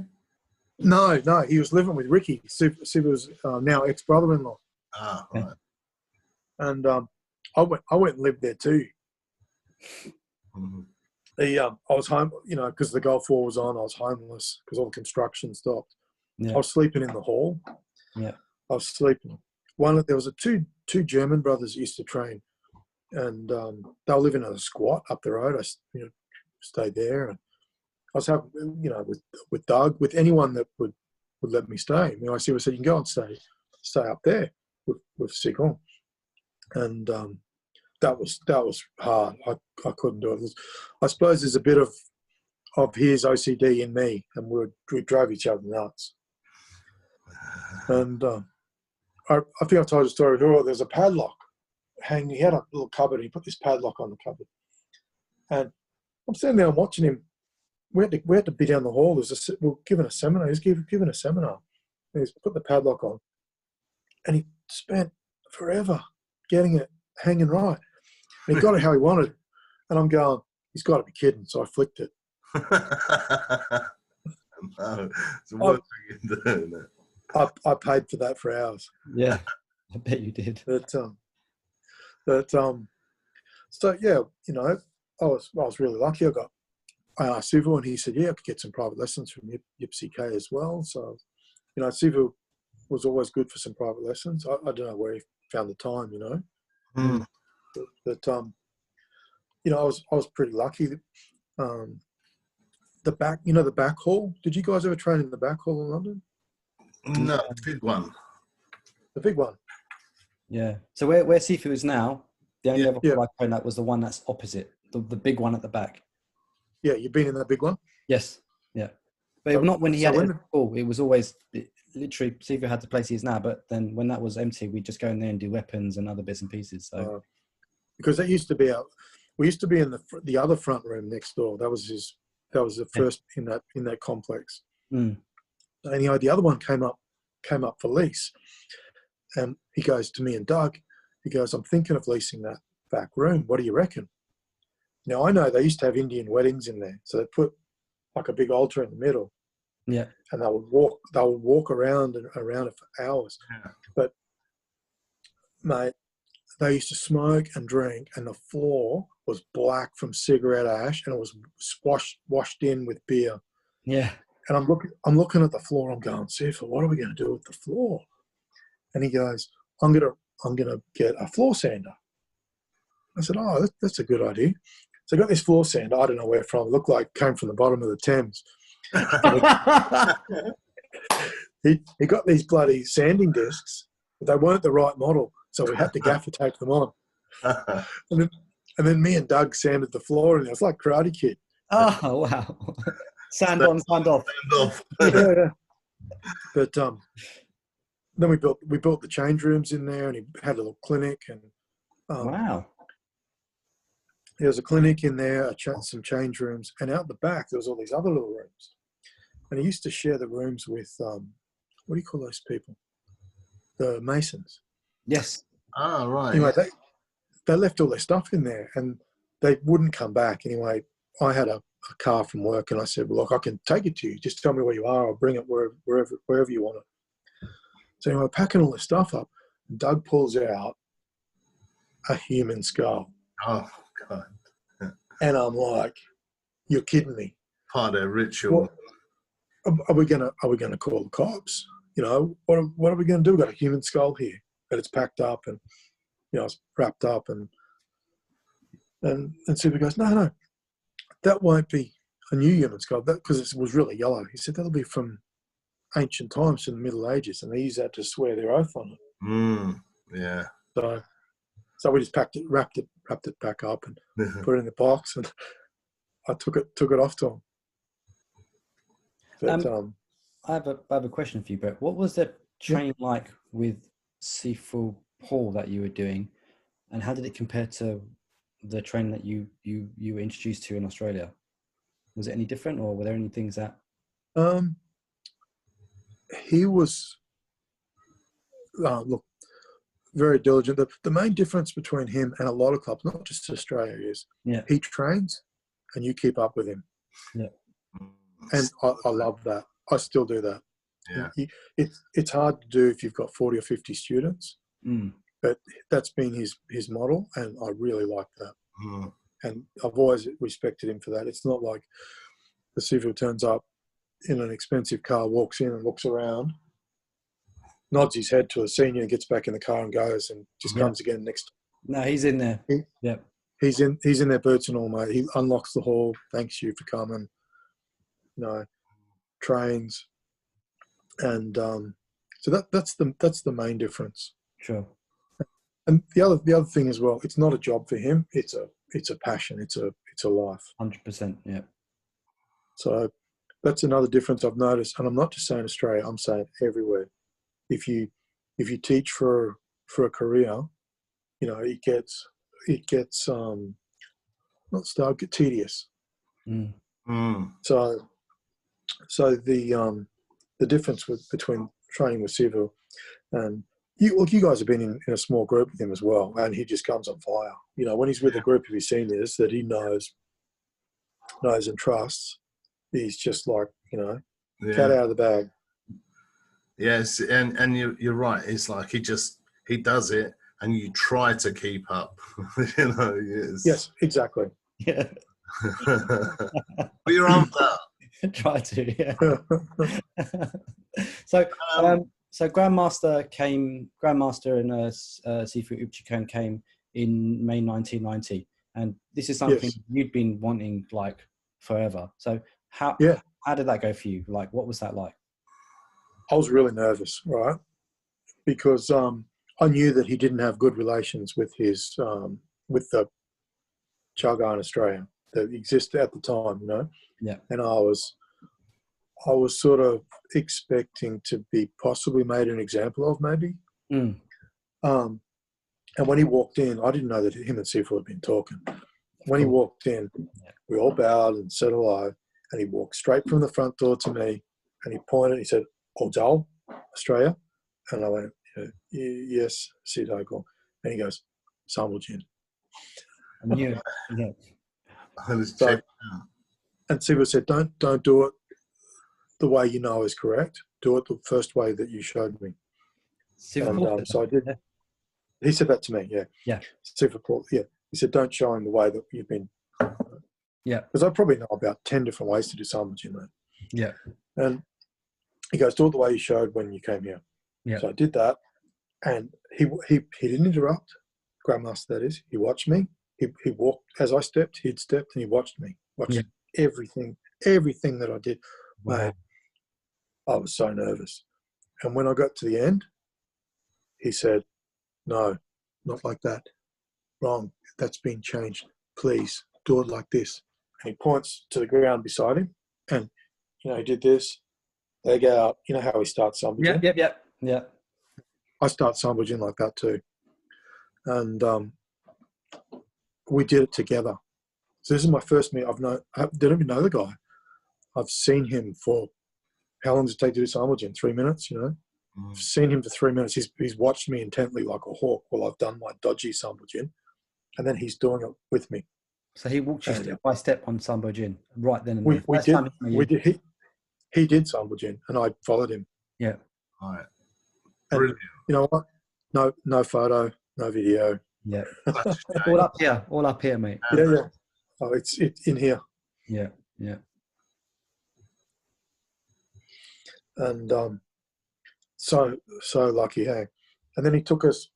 B: No, he was living with Ricky. Sifu's now ex-brother-in-law.
C: Ah, right.
B: And I went and lived there too. I was home, because the Gulf War was on. I was homeless because all the construction stopped.
A: Yeah.
B: I was sleeping in the hall.
A: Yeah.
B: I was sleeping. There was two German brothers used to train, and they were living in a squat up the road. I stayed there, and I was having, with Doug, with anyone that would let me stay. I said, you can go and stay up there with Sigong. And that was hard. I couldn't do it. I suppose there's a bit of his OCD in me, and we drove each other nuts. And I think I told the story before. There's a padlock, hanging. He had a little cupboard. He put this padlock on the cupboard, and I'm standing there and watching him. We had to be down the hall. We were given a seminar. He was given a seminar. And he's put the padlock on, and he spent forever getting it hanging right. And he got it how he wanted. And I'm going, he's got to be kidding. So I flicked it.
C: No, it's the worst thing you can do, isn't it?
B: I paid for that for hours.
A: Yeah, I bet you did.
B: So yeah, you know, I was really lucky. I asked Sifu, and he said, yeah, I could get some private lessons from Yipsy K as well. So, you know, Sifu was always good for some private lessons. I don't know where he found the time, you know.
C: Mm.
B: But you know, I was pretty lucky. The back hall. Did you guys ever train in the back hall in London?
C: No, the big one.
B: The big one.
A: Yeah. So where Sifu is now, the only other
B: yeah.
A: hall I trained at was the one that's opposite, the big one at the back.
B: Yeah, you've been in that big one?
A: Yes. Yeah. But not when he had it at the hall. It was always literally Sifu had the place he is now. But then when that was empty, we'd just go in there and do weapons and other bits and pieces. So
B: because that used to be we used to be in the other front room next door. That was the first in that complex.
A: Mm.
B: Anyway, the other one came up for lease, and he goes to me and Doug. He goes, I'm thinking of leasing that back room. What do you reckon? Now, I know they used to have Indian weddings in there. So they put like a big altar in the middle.
A: Yeah.
B: And they would walk around and around it for hours.
C: Yeah.
B: But, mate, they used to smoke and drink, and the floor was black from cigarette ash, and it was washed in with beer.
A: Yeah.
B: And I'm looking at the floor. I'm going, Sifu, what are we going to do with the floor? And he goes, I'm gonna get a floor sander. I said, oh, that's a good idea. So I got this floor sander. I don't know where from. It looked like it came from the bottom of the Thames. he got these bloody sanding discs, but they weren't the right model. So we had to gaffer tape them on. And then me and Doug sanded the floor, and it was like Karate Kid.
A: Oh, wow. Sand on, sand off.
B: Yeah. But then we built the change rooms in there, and he had a little clinic. And
A: wow.
B: There was a clinic in there, some change rooms, and out the back there was all these other little rooms. And he used to share the rooms with what do you call those people? The masons.
A: Yes.
C: Ah, right.
B: Anyway, they left all their stuff in there, and they wouldn't come back. Anyway, I had a car from work, and I said, well, look, I can take it to you. Just tell me where you are. I'll bring it wherever you want it. So anyway, packing all this stuff up, Doug pulls out a human skull.
C: Oh, God.
B: And I'm like, you're kidding me.
C: Part of ritual.
B: Are we gonna call the cops? You know, what are we gonna do? We've got a human skull here, and it's packed up, and you know, it's wrapped up, and Super goes, no, that won't be a new human skull, because it was really yellow. He said that'll be from ancient times, from the Middle Ages, and they use that to swear their oath on it.
C: Yeah.
B: So we just wrapped it back up, and put it in the box, and I took it off to him. But,
A: I have a question for you, Brett. What was the training like with Sifu Paul that you were doing, and how did it compare to the training that you were introduced to in Australia? Was it any different, or were there any things that?
B: He was, look, very diligent. The main difference between him and a lot of clubs, not just Australia, is he trains and you keep up with him.
A: Yeah.
B: And I love that. I still do that.
C: Yeah.
B: It's hard to do if you've got 40 or 50 students, but that's been his model, and I really like that. And I've always respected him for that. It's not like the Sifu turns up in an expensive car, walks in and looks around, nods his head to a senior, gets back in the car and goes, and just comes again next.
A: No, he's in there.
B: He's in there, boots and all, mate. He unlocks the hall, thanks you for coming, you know, trains, and so that's the main difference.
A: Sure.
B: And the other thing as well, it's not a job for him. It's a passion. It's a life.
A: 100%. Yeah.
B: So that's another difference I've noticed, and I'm not just saying Australia. I'm saying everywhere. If you teach for a career, you know, it gets not stale, get tedious.
A: Mm.
B: So the difference between training with Sifu and you guys have been in a small group with him as well, and he just comes on fire. You know, when he's with a group of his seniors that he knows and trusts, he's just like, you know, cat out of the bag.
C: Yes, and you're right. It's like he does it, and you try to keep up. You know.
B: Yes, exactly.
A: Yeah.
C: But you're on that.
A: Try to, yeah. So, so Grandmaster and Sifu Uchikon came in May 1990, and this is something you'd been wanting like forever. So, how did that go for you? Like, what was that like?
B: I was really nervous, right? Because I knew that he didn't have good relations with his with the Chow guy in Australia that existed at the time, you know.
A: Yeah.
B: And I was sort of expecting to be possibly made an example of, maybe.
A: Mm.
B: And when he walked in, I didn't know that him and Sifu had been talking. When he walked in, we all bowed and said hello, and he walked straight from the front door to me, and he pointed, he said, "Ojal, Australia?" And I went, "Yes, Thiedeke." And he goes, "Sambuljin."
A: I knew it. Yeah.
B: So, and Sifu said, don't do it the way you know is correct. Do it the first way that you showed me. And so I did. Yeah. He said that to me, yeah.
A: Yeah.
B: Sifu, yeah. He said, don't show him the way that you've been.
A: Yeah.
B: Because I probably know about 10 different ways to do Sambuljin, mate.
A: Yeah.
B: And he goes, do it the way you showed when you came here.
A: Yeah.
B: So I did that. And he didn't interrupt, Grandmaster, that is. He watched me. He walked as I stepped, he'd stepped, and he watched me. Watched everything that I did.
A: Wow.
B: Mate, I was so nervous. And when I got to the end, he said, "No, not like that. Wrong. That's been changed. Please do it like this." And he points to the ground beside him. And, you know, he did this, leg out. You know how he starts Sambuljin?
A: Yeah.
B: I start Sambuljin like that too. And we did it together. So this is my first meet. I didn't even know the guy. I've seen him for, how long does it take to do Sambuljin? 3 minutes, you know? I've seen him for 3 minutes. He's watched me intently like a hawk while I've done my dodgy Sambuljin. And then he's doing it with me.
A: So he walked you step by step on Sambuljin right then and
B: we,
A: there.
B: We did. He did Sambuljin and I followed him.
C: Yeah. All right.
B: And you know what? No photo, no video.
A: Yeah. All up here, mate.
B: Yeah. Oh, it's in here.
A: Yeah.
B: And so lucky, hey. And then he took us.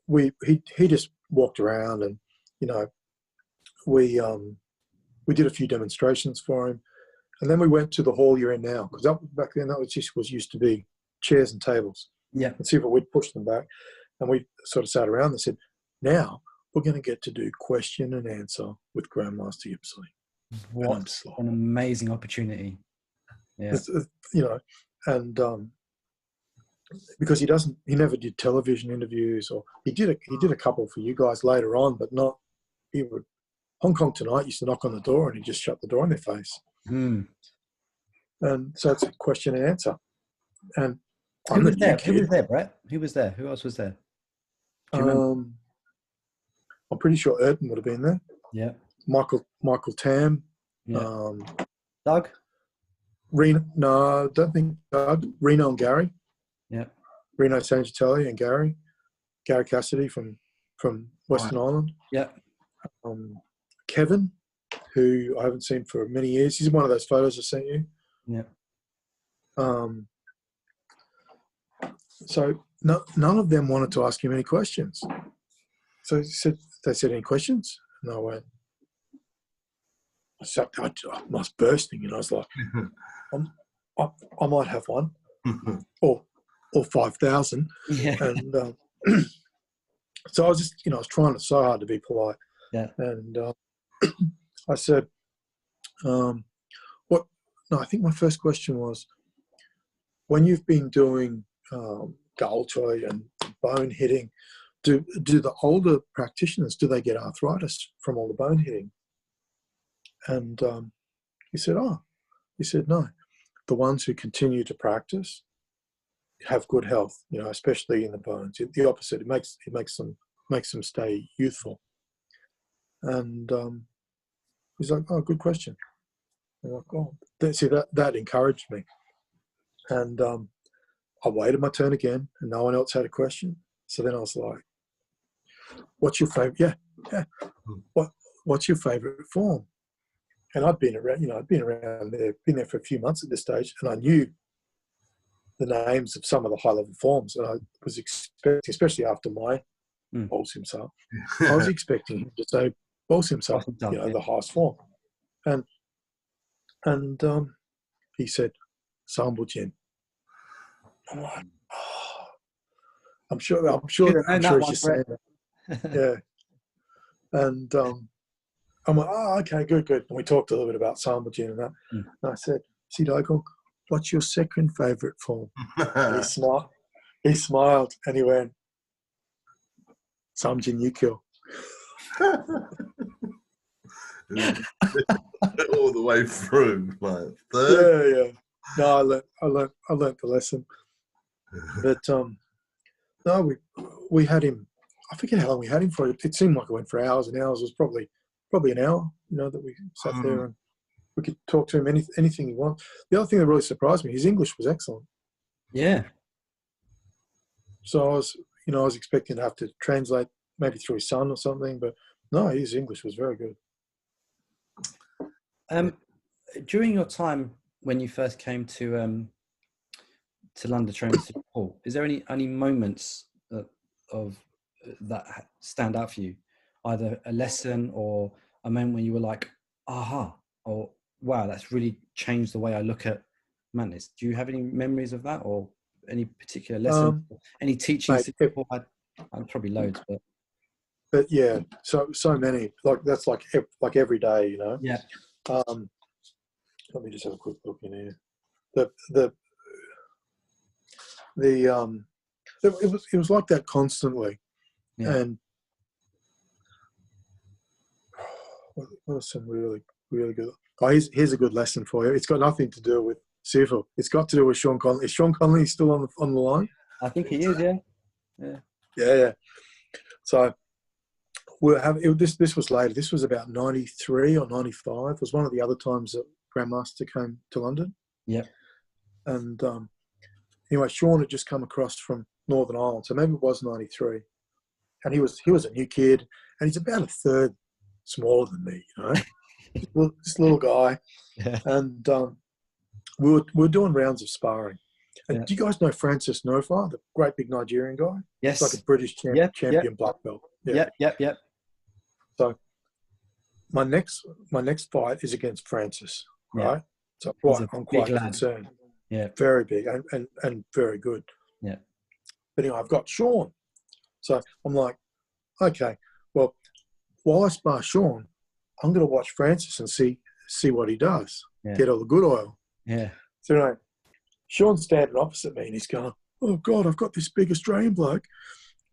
B: He just walked around, and you know, we did a few demonstrations for him, and then we went to the hall you're in now, because back then that was used to be chairs and tables.
A: Yeah.
B: And see if we'd push them back, and we sort of sat around and said, now we're going to get to do question and answer with Grandmaster Yipsley.
A: What an amazing opportunity. Yeah.
B: You know, and because he never did television interviews, or he did a couple for you guys later on, but not, Hong Kong Tonight used to knock on the door and he'd just shut the door in their face. And so it's a question and answer. And
A: Who was there, Brett? Who was there? Who else was there? Do you remember?
B: I'm pretty sure Erton would have been there.
A: Yeah.
B: Michael Tam.
A: Yeah. Doug?
B: Reno, no, I don't think Doug. Reno and Gary.
A: Yeah.
B: Reno Sangiatelli and Gary Cassidy from Western Island.
A: Yeah.
B: Kevin, who I haven't seen for many years. He's one of those photos I sent you.
A: Yeah.
B: So none of them wanted to ask him any questions. So they said, any questions? And I went, I was bursting, and I was like, I might have one, or 5,000.
A: Yeah.
B: And so I was just, I was trying so hard to be polite.
A: Yeah.
B: And I said, what? No, I think my first question was, when you've been doing goal toy and bone hitting, do the older practitioners, do they get arthritis from all the bone hitting? And he said, no. The ones who continue to practice have good health, especially in the bones. The opposite, it makes them stay youthful. And he's like, oh, good question. I'm like, oh, see, that encouraged me. And I waited my turn again, and no one else had a question. So then I was like, what's your favorite? Yeah. What's your favorite form? And I'd been around, been there for a few months at this stage, and I knew the names of some of the high-level forms. And I was expecting, especially after my Balls himself, I was expecting him to say Balls himself, the highest form. And he said, Sambujin. I'm like, oh, I'm sure he's just saying that. Yeah. And I'm like, oh, okay, good. And we talked a little bit about Sambujin and that. And I said, Thiedeke, what's your second favourite form? And he smiled and he went, Samjin Yukyo.
C: All the way through, like
B: third. Yeah. No, I learned the lesson. But no, we had him. I forget how long we had him for. It seemed like it went for hours and hours. It was probably an hour. That we sat there and we could talk to him anything he wants. The other thing that really surprised me, his English was excellent.
A: Yeah.
B: So I was expecting to have to translate maybe through his son or something, but no, his English was very good.
A: During your time when you first came to London training with Paul, is there any moments of that stand out for you? Either a lesson or a moment when you were like, aha, or wow, that's really changed the way I look at Mantis. Do you have any memories of that, or any particular lesson, any teachings? I'd probably loads,
B: but yeah, so many. Like that's like every day,
A: Yeah.
B: Let me just have a quick look in here. It was like that constantly.
A: Yeah.
B: And what was some really, really good? Oh, here's a good lesson for you. It's got nothing to do with Sifu. It's got to do with Sean Conley. Is Sean Conley still on the line?
A: I think he is. Yeah.
B: Yeah. So this was later. This was about 93 or 95. It was one of the other times that Grandmaster came to London.
A: Yeah.
B: And anyway, Sean had just come across from Northern Ireland, so maybe it was 93. And he was a new kid, and he's about a third smaller than me, this little guy.
A: Yeah.
B: And we were doing rounds of sparring. And do you guys know Francis Nofa, the great big Nigerian guy?
A: Yes.
B: He's like a British champion black belt.
A: Yeah. Yep.
B: So my next fight is against Francis, right? So I'm quite concerned.
A: Yeah.
B: Very big and very good.
A: Yeah.
B: But anyway, I've got Sean. So I'm like, okay, well, while I spar Sean, I'm going to watch Francis and see what he does.
A: Yeah.
B: Get all the good oil.
A: Yeah.
B: So anyway, Sean's standing opposite me and he's going, oh God, I've got this big Australian bloke.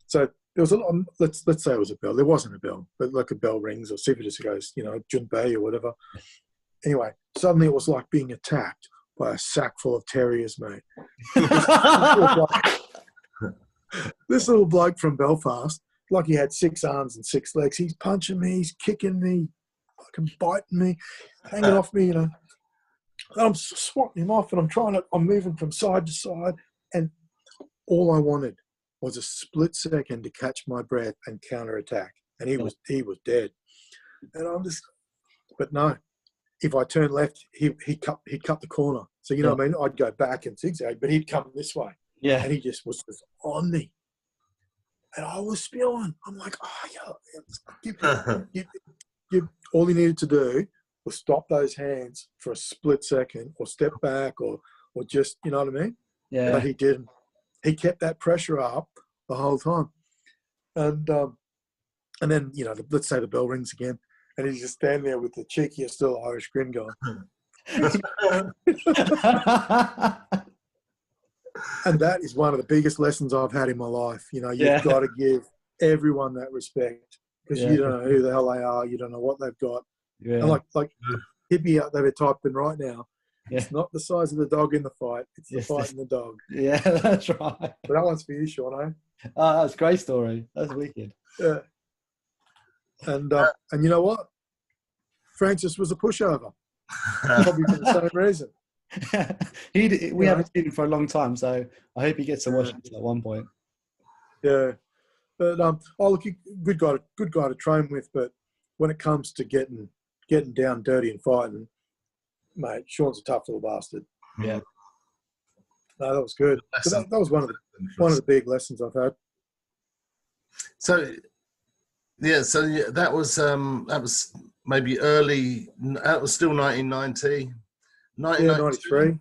B: So there was a lot. Let's say it was a bell. There wasn't a bell, but like a bell rings or Sifu just goes, Junpei or whatever. Anyway, suddenly it was like being attacked by a sack full of terriers, mate. This little bloke from Belfast, like he had 6 arms and 6 legs. He's punching me, he's kicking me, fucking biting me, hanging off me, And I'm swatting him off, and I'm moving from side to side, and all I wanted was a split second to catch my breath and counterattack, and he was dead. And I'm just, but no, if I turned left, he'd cut the corner. So what I mean, I'd go back and zigzag, but he'd come this way.
A: Yeah.
B: And he just was on me. And I was spewing. I'm like, all he needed to do was stop those hands for a split second or step back or just, you know what I mean?
A: Yeah.
B: But he didn't. He kept that pressure up the whole time. And then, let's say the bell rings again and he's just standing there with the cheekiest little Irish grin going. And that is one of the biggest lessons I've had in my life. You've got to give everyone that respect, because
A: Yeah.
B: you don't know who the hell they are, you don't know what they've got.
A: Yeah.
B: And like hit me up, they were typing right now.
A: Yeah.
B: It's not the size of the dog in the fight, it's the
A: Yes,
B: fight in the dog.
A: Yeah, that's right.
B: But that one's for you, Sean,
A: Oh, that's a great story. That's wicked.
B: Yeah. And you know what? Francis was a pushover, probably for the same reason.
A: We haven't seen him for a long time, so I hope he gets to watch it at one point.
B: Yeah. But look, good guy to train with. But when it comes to getting down dirty and fighting, mate, Sean's a tough little bastard.
A: Yeah.
B: No, that was good. But that was one of the big lessons I've had.
C: So that was maybe early. That was still 1990.
B: 93.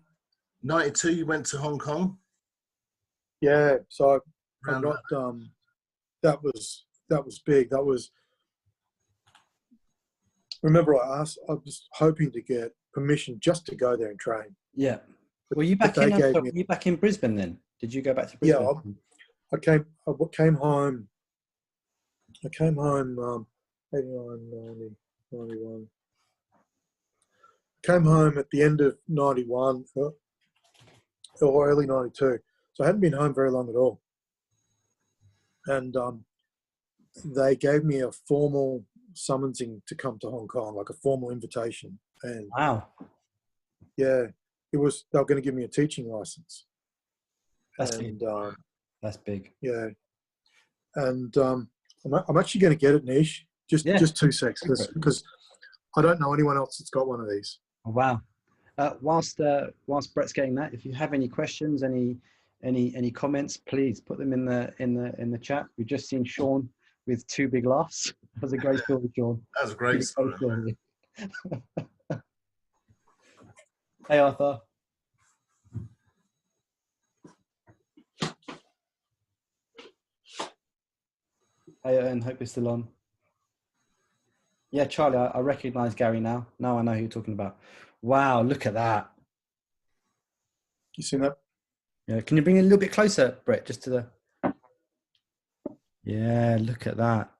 C: 92. You went to Hong Kong.
B: Yeah. So I got that was big. That was. Remember, I was hoping to get permission just to go there and train.
A: Yeah. Were you back in Brisbane then? Did you go back to Brisbane?
B: Yeah, I came home. 89, 90, 91. Came home at the end of 91 or early 92. So I hadn't been home very long at all. And they gave me a formal summonsing to come to Hong Kong, like a formal invitation. And
A: wow.
B: Yeah, they were going to give me a teaching license.
A: That's big. That's big.
B: Yeah. And I'm actually going to get it, Nish. Just 2 secs, because I don't know anyone else that's got one of these.
A: Oh, wow. Whilst Brett's getting that, if you have any questions, any comments, please put them in the chat. We've just seen Sean with 2 big laughs. That was a great story, Sean.
C: That was a great story.
A: Hey, Arthur. Hey, and hope you're still on. Yeah, Charlie, I recognise Gary now. Now I know who you're talking about. Wow, look at that.
B: You seen that?
A: Yeah, can you bring it a little bit closer, Brett, just to the... Yeah, look at that.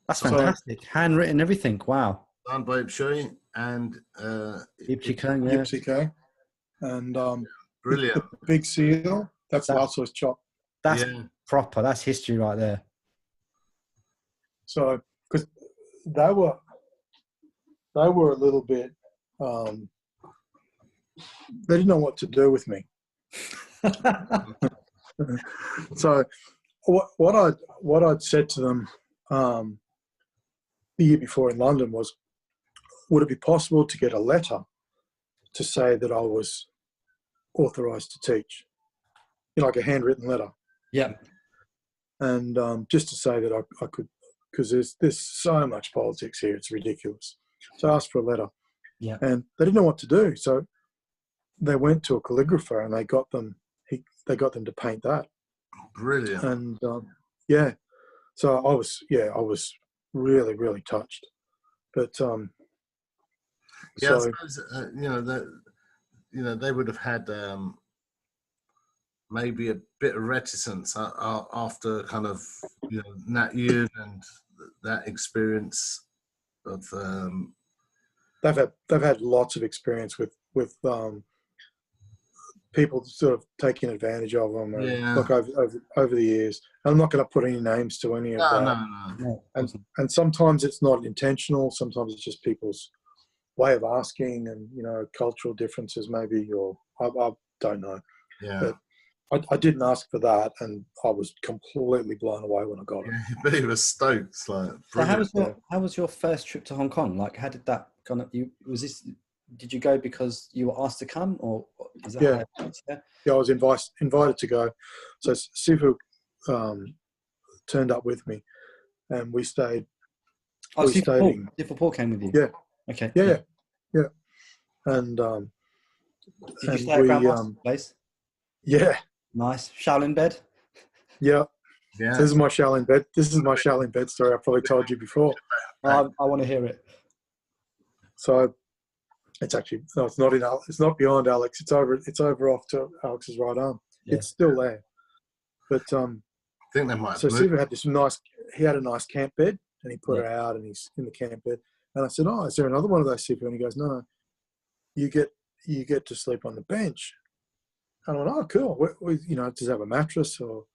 A: That's fantastic. Handwritten everything. Wow.
C: Done by Ipshui and
B: Thiedeke. And
C: brilliant.
B: The big seal, that's Lasso's chop.
A: That's proper. That's history right there.
B: So, because they were a little bit, they didn't know what to do with me. So, what I'd said to them the year before in London was, would it be possible to get a letter to say that I was authorised to teach, like a handwritten letter?
A: Yeah.
B: And just to say that I could, because there's so much politics here, it's ridiculous. So I asked for a letter.
A: Yeah.
B: And they didn't know what to do, so they went to a calligrapher and they got them to paint that.
C: Brilliant.
B: And so I was really, really touched. But
C: I suppose they would have had maybe a bit of reticence after kind of Nat Yuen and that experience of.
B: They've had lots of experience with people sort of taking advantage of them, look over the years. I'm not going to put any names to any of that.
A: No.
B: And sometimes it's not intentional. Sometimes it's just people's way of asking, and cultural differences maybe, or I don't know.
C: Yeah.
B: But I didn't ask for that, and I was completely blown away when I got it.
C: Yeah, but he was stoked. Like,
A: so how was your first trip to Hong Kong? Like, how did that kind of did you go because you were asked to come, or is that
B: I was invited to go. So Sifu turned up with me, and we stayed.
A: Oh, Sifu Paul came with you.
B: Yeah.
A: Okay.
B: Yeah. And
A: did you stay at Grandmaster's place?
B: Yeah.
A: Nice. Shaolin bed?
B: Yeah.
C: Yeah.
B: So this is my Shaolin bed. This is my Shaolin bed story. I probably told you before.
A: I want to hear it.
B: So it's actually it's not beyond Alex. It's over off to Alex's right arm. Yeah. It's still there. But
C: think they might
B: So
C: have moved.
B: Sifu had he had a nice camp bed, and he put
A: Yeah.
B: her out, and he's in the camp bed. And I said, "Oh, is there another one of those, Sifu?" And he goes, "No, you get to sleep on the bench." And I went, "Oh, cool. Does it have a mattress or?"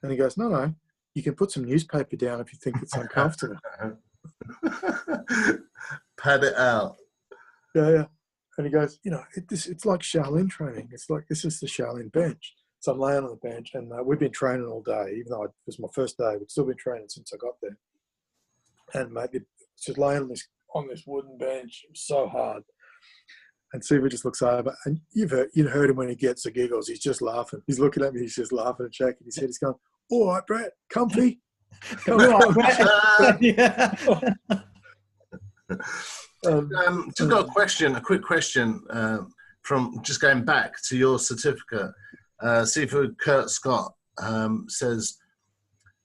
B: And he goes, "No, you can put some newspaper down if you think it's uncomfortable."
C: Pad it out.
B: Yeah. And he goes, it's like Shaolin training. It's like, this is the Shaolin bench. So I'm laying on the bench, and we've been training all day, even though it was my first day. We've still been training since I got there. And mate, it's just laying on this wooden bench. It was so hard. And Siva just looks over, and you've heard him when he gets the giggles. He's just laughing. He's looking at me. He's just laughing and shaking his head. He's going, "All right, Brett, comfy."
A: All right, Brett. Yeah.
C: Just got a quick question from just going back to your certificate. Seafood Kurt Scott says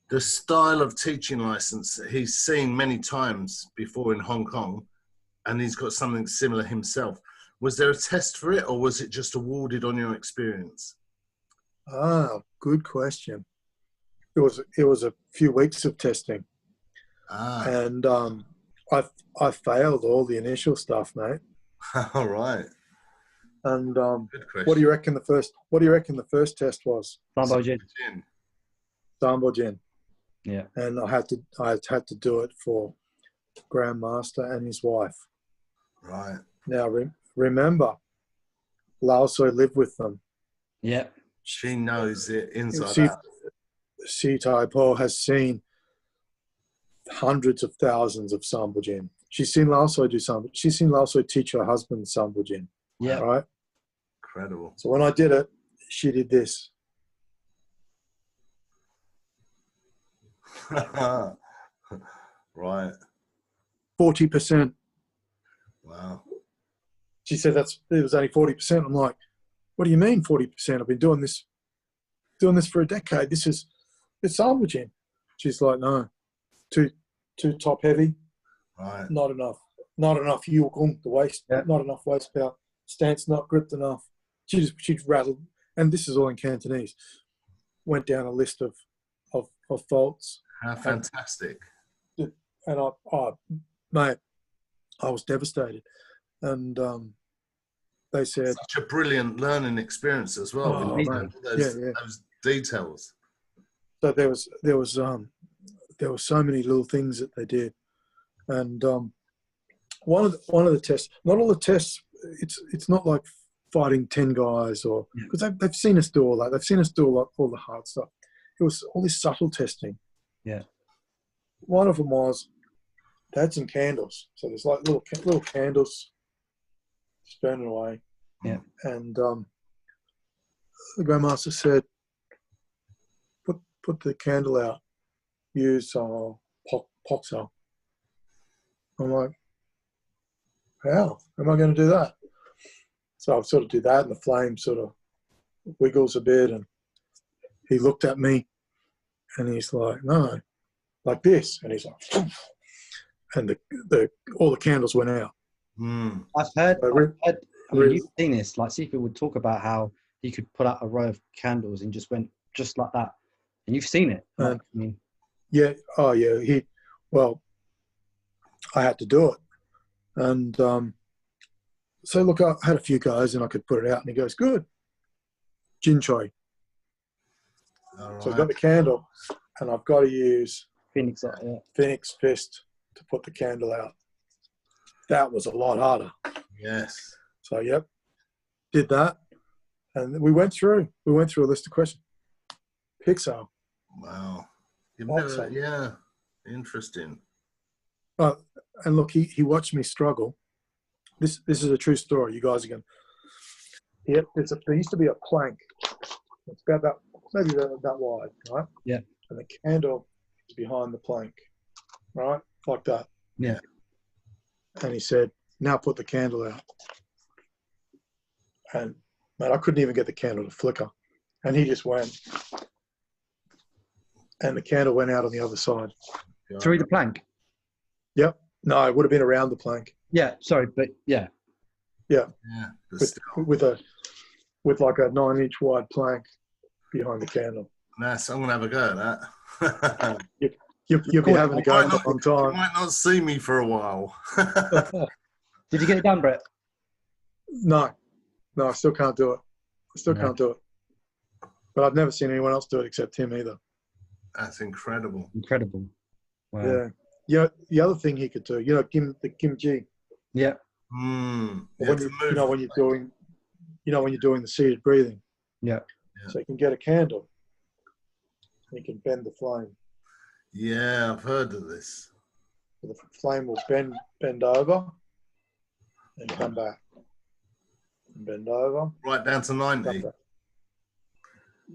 C: the style of teaching license he's seen many times before in Hong Kong, and he's got something similar himself. Was there a test for it, or was it just awarded on your experience?
B: Good question. It was a few weeks of testing, and I failed all the initial stuff, mate.
C: All right.
B: And
C: Good question.
B: what do you reckon the first test was?
A: Sambo Jin.
B: Sambo Jin.
A: Yeah.
B: And I had to do it for Grandmaster and his wife.
C: Right.
B: Now remember, Lao Soi lived with them.
A: Yeah.
C: She knows it inside out.
B: Si Tai Po has seen hundreds of thousands of Sambo Jin. She's seen Lao Soi do Sambo. She's seen Lao Soi teach her husband Sambo Jin.
A: Yeah.
B: Right?
C: Incredible.
B: So when I did it, she did this.
C: Right.
B: 40%.
C: Wow.
B: She said it was only 40%. I'm like, what do you mean 40%? I've been doing this for a decade. It's Sambo Jin. She's like, no, too top heavy.
C: Right.
B: Not enough yukung, the waist,
A: Yeah.
B: not enough waist power. Stance not gripped enough. She rattled, and this is all in Cantonese. Went down a list of faults.
C: How fantastic.
B: And mate, I was devastated. And they said,
C: Such a brilliant learning experience as well.
B: Oh,
C: You
B: man.
C: know, those details.
B: so there was so many little things that they did. And one of the tests, not all the tests, it's not like fighting 10 guys or because they've seen us do all that. They've seen us do all the hard stuff. It was all this subtle testing.
A: Yeah.
B: One of them was they had some candles. So there's like little candles just burning away.
A: Yeah.
B: And the Grandmaster said, put the candle out. Use Poxel. I'm like, how am I going to do that? So I sort of do that, and the flame sort of wiggles a bit, and he looked at me, and he's like, no, like this, and he's like, and all the candles went out.
C: Mm.
A: I've heard you've seen this, like Sifu would talk about how he could put out a row of candles and just went just like that. And you've seen it. Like, I mean,
B: yeah. Oh, yeah. I had to do it. And so, look, I had a few guys and I could put it out, and he goes, good. Jin Choi.
C: Right.
B: So I've got the candle, and I've got to use
A: Phoenix,
B: Phoenix Fist to put the candle out. That was a lot harder.
C: Yes.
B: So, yep, did that. And we went through a list of questions. Pixar.
C: Wow.
B: Awesome.
C: Interesting.
B: And look, he watched me struggle. This is a true story. You guys are going. Yep, there used to be a plank. It's about that, maybe that wide, right?
A: Yeah.
B: And the candle is behind the plank, right? Like that.
A: Yeah.
B: And he said, now put the candle out. And, man, I couldn't even get the candle to flicker. And he just went. And the candle went out on the other side.
A: Through the plank?
B: Yep. No, it would have been around the plank.
A: Yeah, sorry, but yeah.
B: Yeah.
C: Yeah.
B: With like a 9-inch wide plank behind the candle.
C: Nice. I'm gonna have a go at that.
B: You'll be having a go for a long
C: You
B: time.
C: might not see me for a while.
A: Did you get it done, Brett?
B: No, I still can't do it. I still
A: No.
B: can't do it. But I've never seen anyone else do it except him either.
C: That's incredible.
A: Incredible. Wow.
B: Yeah. Yeah. The other thing he could do, the Kimchi.
A: Yeah.
C: Mm.
B: When you're doing the seated breathing.
A: Yeah.
B: So you can get a candle. And you can bend the flame.
C: Yeah, I've heard of this.
B: So the flame will bend over and come back. And bend over.
C: Right down to 90.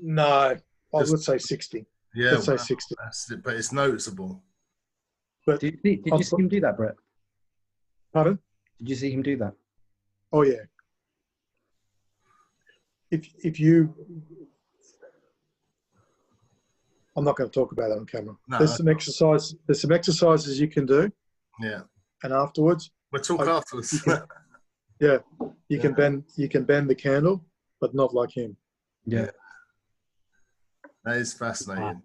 B: No, let's say 60.
C: Yeah,
B: let's say 60.
C: That's it, but it's noticeable.
B: But
A: Did you see him do that, Brett?
B: Pardon?
A: Did you see him do that?
B: Oh yeah. If you, I'm not going to talk about that on camera.
C: No,
B: There's some exercise. There's some exercises you can do.
C: Yeah.
B: And afterwards.
C: We'll talk afterwards.
B: You can bend the candle, but not like him.
A: Yeah.
C: That is fascinating.
A: Wow.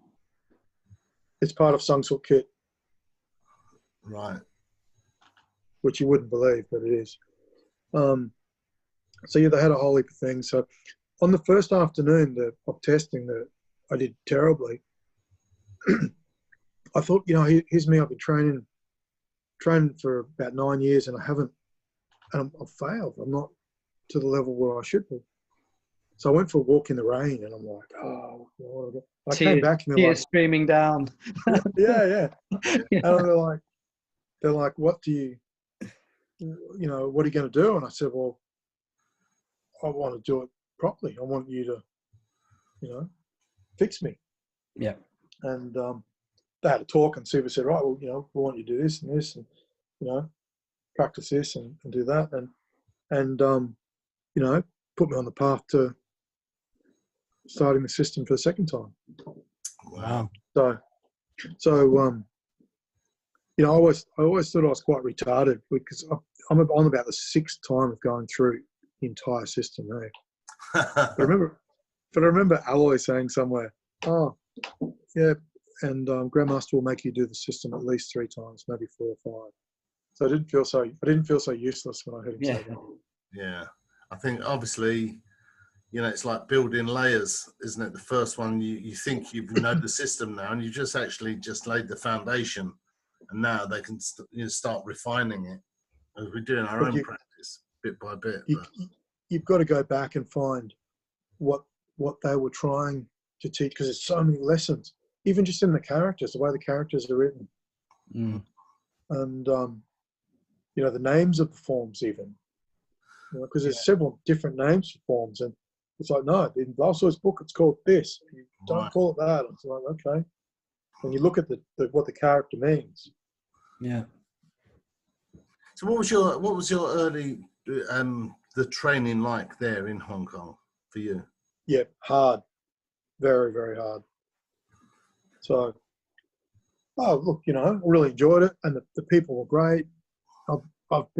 B: It's part of Sung Suk Kit,
C: Right.
B: which you wouldn't believe, but it is. So yeah, they had a whole heap of things. So on the first afternoon of testing that I did terribly, I thought, here's me. I've been training for about 9 years, and I've failed. I'm not to the level where I should be. So I went for a walk in the rain, and I'm like, oh, God. I came back and
A: tears streaming down.
B: yeah. And they're like, what are you going to do? And I said, well, I want to do it properly. I want you to, fix me.
A: Yeah.
B: And they had a talk, and Sifu said, right, well, we want you to do this and this, and, practice this and do that. And put me on the path to starting the system for the second time.
C: Wow.
B: So I always thought I was quite retarded, because I'm on about the 6th time of going through the entire system now. But I remember Alloy saying somewhere, oh, yeah, and Grandmaster will make you do the system at least 3 times, maybe 4 or 5. So I didn't feel so useless when I heard him say that.
C: Yeah. I think obviously, it's like building layers, isn't it? The first one, you think you know the system now, and you just laid the foundation, and now they can start refining it, as we do in our own practice, bit by bit.
B: You've got to go back and find what they were trying to teach, because there's so many lessons, even just in the characters, the way the characters are written.
A: Mm.
B: And the names of the forms, even, because there's several different names for forms, and it's like, no, in Blasto's book it's called this. You don't call it that. It's like, okay. When you look at what the character means.
A: Yeah.
C: So what was your early the training like there in Hong Kong for you?
B: Yeah, hard, very, very hard. So, look, I really enjoyed it, and the people were great. I've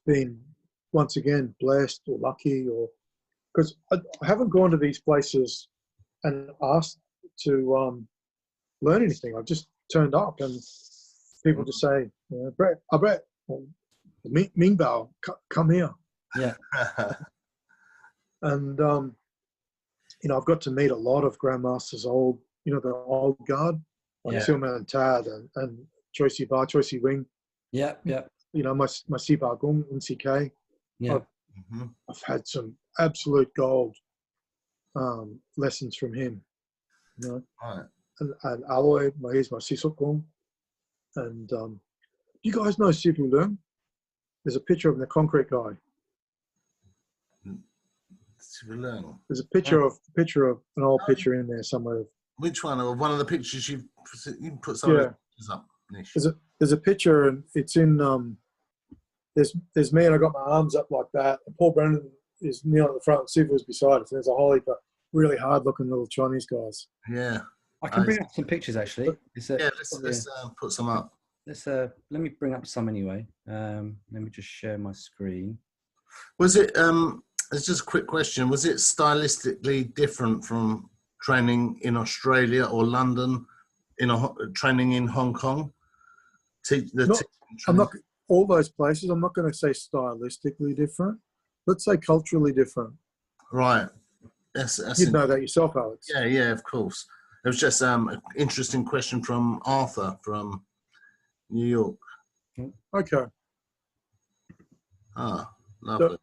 B: been once again blessed or lucky, or because I haven't gone to these places and asked to learn anything. I've just turned up, and people just say, Brett, Ming Bao, come here.
A: Yeah.
B: And I've got to meet a lot of Grandmasters, the old guard, like Silman and Tad and Choi Si Ba, Choi Si Wing.
A: Yeah.
B: My Si Ba Gung and CK.
A: Yeah.
B: I've had some absolute gold lessons from him.
C: Right.
B: And Alloy, he's my Sisuk Gung. And you guys know Sifu Leung? There's a picture of the concrete guy. There's a picture of an old picture in there somewhere.
C: Which one? Or one of the pictures you put some of the pictures up, Nish.
B: There's a picture, and it's in there's me, and I got my arms up like that, and Paul Brennan is kneeling at the front, and Sifu is beside us, and there's a whole heap of really hard looking little Chinese guys.
C: Yeah.
A: I can bring up some pictures actually.
C: Let's put some up.
A: Let me bring up some anyway. Let me just share my screen.
C: Was it it's just a quick question, was it stylistically different from training in Australia or London, training in Hong Kong?
B: I'm not all those places. I'm not going to say stylistically different. Let's say culturally different.
C: Right.
B: You'd know that yourself, Alex.
C: Yeah, of course. It was just an interesting question from Arthur from New York.
B: Okay.
C: Ah, lovely.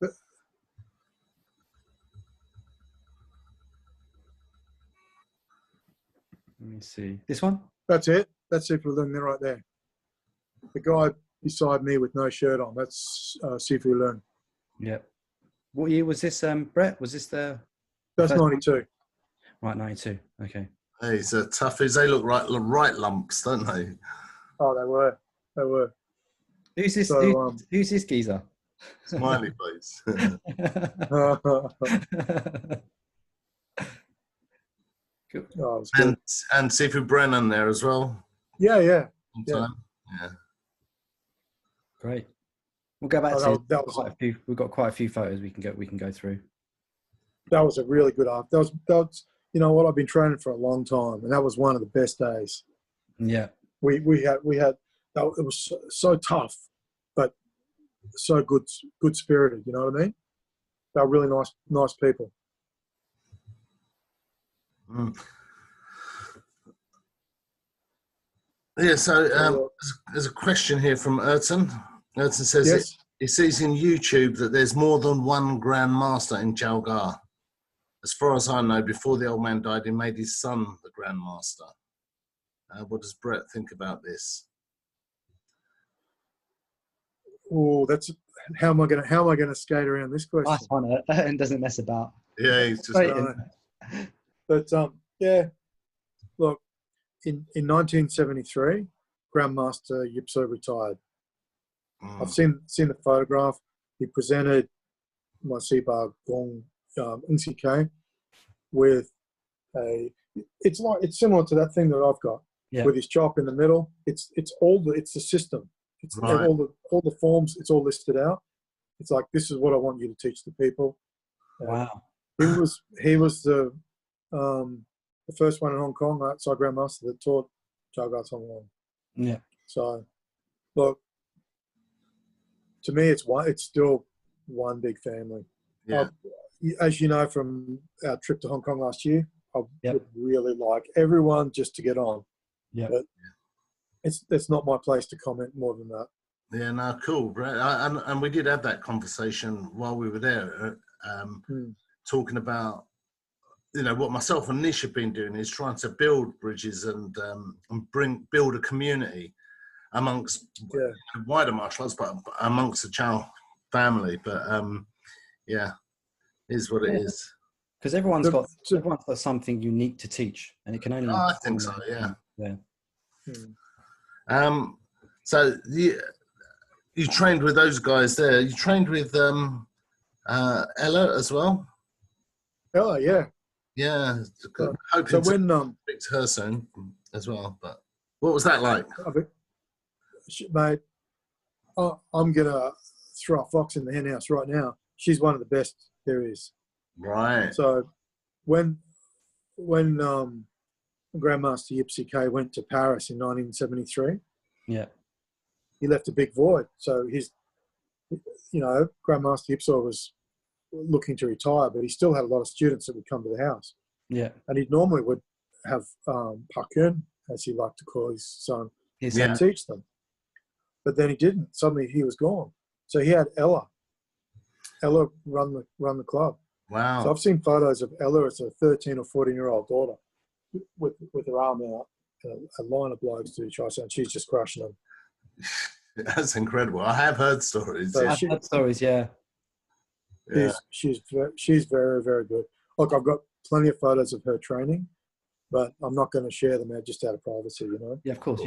B: Let
A: me see. This one?
B: That's it. That's Sifu Lung right there. The guy beside me with no shirt on, that's Sifu Lung.
A: Yeah. What year was this, Brett? Was this the
B: That's
A: first
B: 92.
A: one? Right, 92. Okay.
C: Hey, he's a toughies. They look right lumps, don't they?
B: Oh, they were. They were.
A: Who's this?
B: So,
A: who's this geezer?
C: Smiley face.
A: Cool.
B: Oh, it's good.
C: And Sifu Brennan there as well.
B: Yeah.
C: Yeah.
A: Great. We'll go back
B: Oh,
A: to we've got quite a few photos we can go through.
B: That was a really good art. That was you know what, I've been training for a long time, and that was one of the best days.
A: Yeah.
B: We had that. It was so tough, but so good spirited. You know what I mean? They were really nice people.
C: Mm. Yeah, so there's a question here from Erton. Erton says,
B: yes.
C: He sees in YouTube that there's more than one Grand Master in Chow. As far as I know, before the old man died, he made his son the Grand Master. What does Brett think about this?
B: Oh, that's how am I gonna skate around this question?
A: Nice one, and doesn't mess about.
C: Yeah, he's just.
B: But yeah, look, in 1973, Grandmaster Yipso retired. I've seen the photograph. He presented my Siba Gong NCK with it's similar to that thing that I've got with his chop in the middle. It's the system. It's
C: right.
B: all the forms. It's all listed out. It's like, this is what I want you to teach the people.
A: Wow.
B: He was the first one in Hong Kong outside Grandmaster that taught Chow Hong Kong.
A: Yeah.
B: So, look, to me, it's still one big family.
C: Yeah.
B: As you know from our trip to Hong Kong last year, I would really like everyone just to get on.
A: Yeah.
B: But it's not my place to comment more than that.
C: Yeah, no, cool, Brett. And we did have that conversation while we were there, talking about, what myself and Nish have been doing is trying to build bridges and build a community amongst wider martial arts, but amongst the Chow family. But is what it is.
A: Because everyone's got something unique to teach, and it can only.
C: I think so. Yeah.
B: Hmm.
C: So you trained with those guys there. You trained with Ella as well.
B: Ella, yeah.
C: Yeah. Hoping
B: so when
C: to speak to her soon as well. But what was that like?
B: Mate, I'm gonna throw a fox in the hen house right now. She's one of the best there is.
C: Right.
B: So when Grandmaster Yipsy K went to Paris in 1973, he left a big void. So Grandmaster Yipso was looking to retire, but he still had a lot of students that would come to the house. Yeah. And he normally would have Parkun, as he liked to call his son, teach them. But then he didn't. Suddenly he was gone. So he had Ella run the club.
C: Wow.
B: So I've seen photos of Ella as a 13 or 14-year-old daughter with her arm out, and a line of blokes to try, and she's just crushing them.
C: That's incredible. I have heard stories.
B: So
A: I've heard stories,
B: She's very, very good. Look, I've got plenty of photos of her training, but I'm not going to share them just out of privacy,
A: Yeah, of course,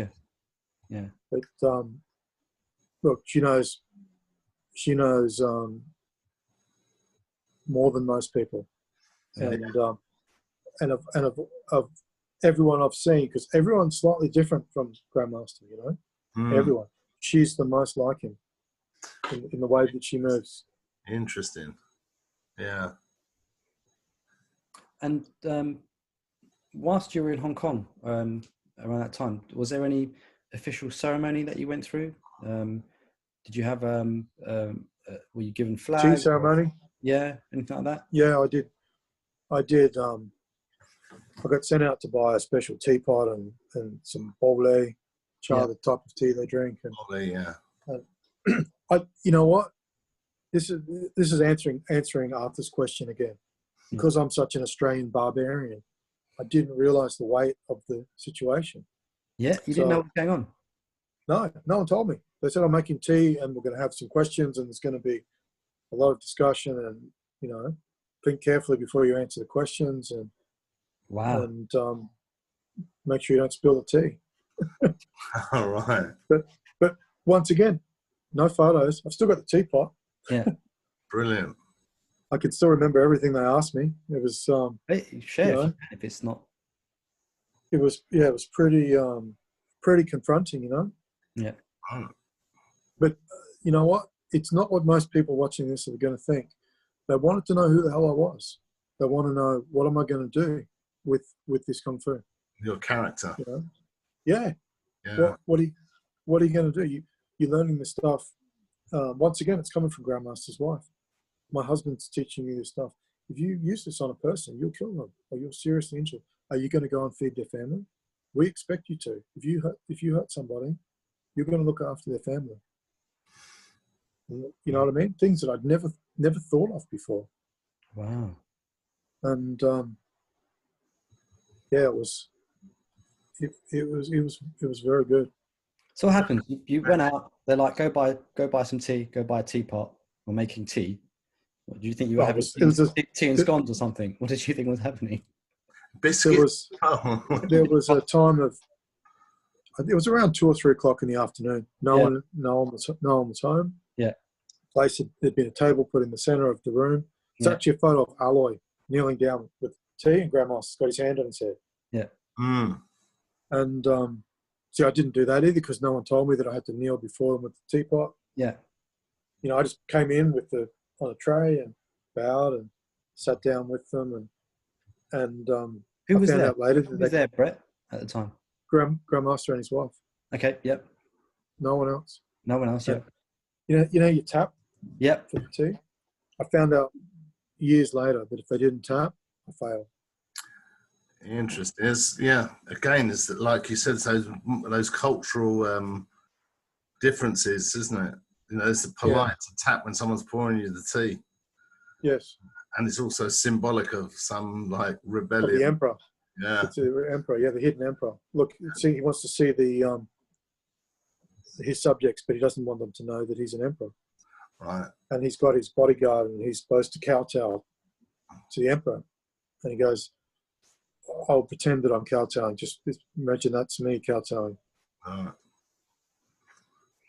A: yeah.
B: But look, she knows more than most people, and of everyone I've seen, because everyone's slightly different from Grandmaster, everyone. She's the most like him in the way that she moves.
C: Interesting. Yeah.
A: And whilst you were in Hong Kong around that time, was there any official ceremony that you went through? Did you have were you given
B: Tea
A: flags?
B: ceremony.
A: Yeah, anything like that?
B: Yeah, I did. I did. I got sent out to buy a special teapot and some bole, Chow,
A: Yeah.
B: the type of tea they drink. And
C: Oh, yeah.
B: you know what? This is answering Arthur's question again. Because I'm such an Australian barbarian, I didn't realise the weight of the situation.
A: Yeah, you didn't know what was going on.
B: No one told me. They said I'm making tea and we're going to have some questions and there's going to be a lot of discussion and, you know, think carefully before you answer the questions and
A: Wow.
B: and make sure you don't spill the tea.
C: All right.
B: But once again, no photos. I've still got the teapot.
A: Yeah.
C: Brilliant.
B: I can still remember everything they asked me. It was
A: Hey, share
B: you know,
A: if it's not.
B: it was pretty confronting, you know.
A: Yeah.
C: Oh,
B: But you know what? It's not what most people watching this are going to think. They wanted to know who the hell I was. They want to know what am I going to do with this kung fu.
C: your character.
B: You know? Yeah.
C: Yeah.
B: What are you going to do? You're learning this stuff. Once again, it's coming from Grandmaster's wife. My husband's teaching you this stuff. If you use this on a person, you'll kill them or you'll seriously injure them. Are you going to go and feed their family? We expect you to. If you hurt somebody, you're going to look after their family. You know what I mean? Things that I'd never thought of before.
A: Wow.
B: And yeah, it was very good.
A: So what happened? You went out. They're like, go buy some tea. Go buy a teapot. We're making tea. What, do you think you were having tea and scones or something? What did you think was happening?
C: Biscuits.
B: There was a time of. It was around 2 or 3 o'clock in the afternoon. No one was home.
A: Yeah.
B: There'd been a table put in the centre of the room. It's actually a photo of Aloy kneeling down with tea, and Grandma's got his hand on his head.
A: Yeah.
C: Mm.
B: And see, I didn't do that either because no one told me that I had to kneel before them with the teapot.
A: Yeah.
B: You know, I just came in on a tray and bowed and sat down with them and
A: Who was
B: I found
A: there?
B: out later
A: Who was there, Brett, at the time?
B: Grandmaster and his wife.
A: Okay. Yep.
B: No one else.
A: No one else. Yep.
B: You know, you tap
A: Yep.
B: for the tea. I found out years later that if they didn't tap, I failed.
C: Interesting. Again, it's like you said, those cultural differences, isn't it? You know, it's polite to tap when someone's pouring you the tea.
B: Yes.
C: And it's also symbolic of some like rebellion.
B: Of the emperor.
C: Yeah.
B: It's the emperor. Yeah, the hidden emperor. Look, see, he wants to see his subjects, but he doesn't want them to know that he's an emperor.
C: Right.
B: And he's got his bodyguard, and he's supposed to kowtow to the emperor. And he goes, "I'll pretend that I'm kowtowing. Just imagine that's me kowtowing."
C: Right.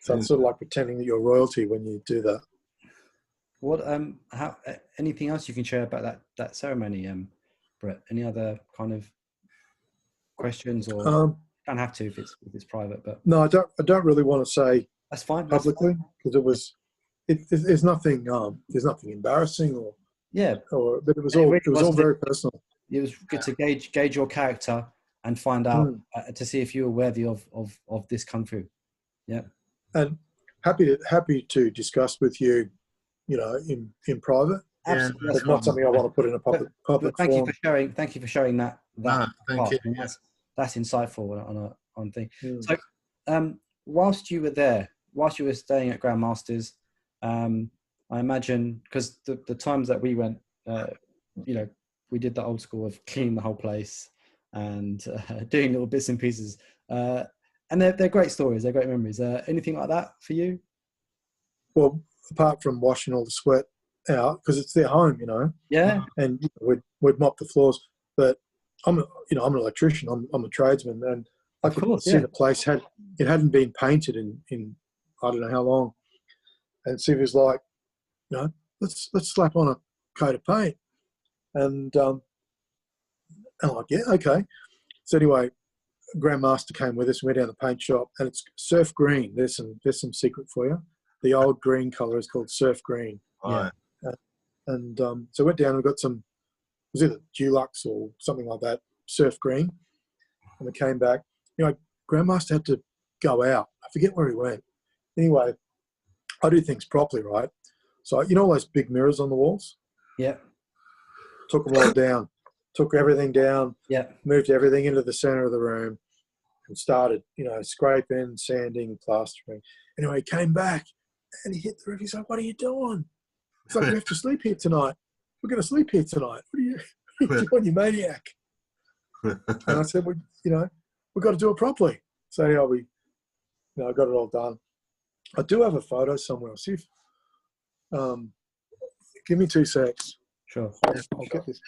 B: So it's sort of like pretending that you're royalty when you do that.
A: What how anything else you can share about that ceremony, Brett? Any other kind of questions, or you don't have to if it's private, but
B: no, I don't really want to say
A: that's fine
B: publicly because there's nothing embarrassing but it was all very personal.
A: It was good to gauge your character and find out to see if you were worthy of this kung fu. Yeah.
B: And happy to discuss with you, you know, in private.
A: Absolutely.
B: It's not something I want to put in a public
A: thank
B: forum.
A: Thank you for sharing that.
C: Thank you.
A: I mean, that's insightful on thing. So, whilst you were staying at Grandmasters, I imagine because the times that we went, you know, we did the old school of cleaning the whole place and doing little bits and pieces. And they're great stories. They're great memories. Anything like that for you?
B: Well, apart from washing all the sweat out because it's their home, you know.
A: Yeah.
B: And we'd mop the floors, but I'm an electrician. I'm a tradesman, and I could see the place hadn't been painted in I don't know how long. And Sifu was like, you know, let's slap on a coat of paint, and I'm like, yeah, okay. So anyway, Grandmaster came with us. We went down to the paint shop, and it's surf green. There's some secret for you. The old green color is called surf green.
C: Right.
B: And so I went down and got some was either Dulux or something like that, surf green. And we came back. You know, Grandmaster had to go out. I forget where he went. Anyway, I do things properly, right? So, you know all those big mirrors on the walls?
A: Yeah.
B: Took them all down. Took everything down.
A: Yeah.
B: Moved everything into the center of the room and started, you know, scraping, sanding, plastering. Anyway, he came back and he hit the roof. He's like, "What are you doing?" It's like, "We have to sleep here tonight. We're going to sleep here tonight. What are you doing, you maniac?" And I said, "Well, you know, we've got to do it properly." So anyhow, we, you know, I got it all done. I do have a photo somewhere. I'll see if, give me 2 secs.
A: Sure.
B: I'll get this.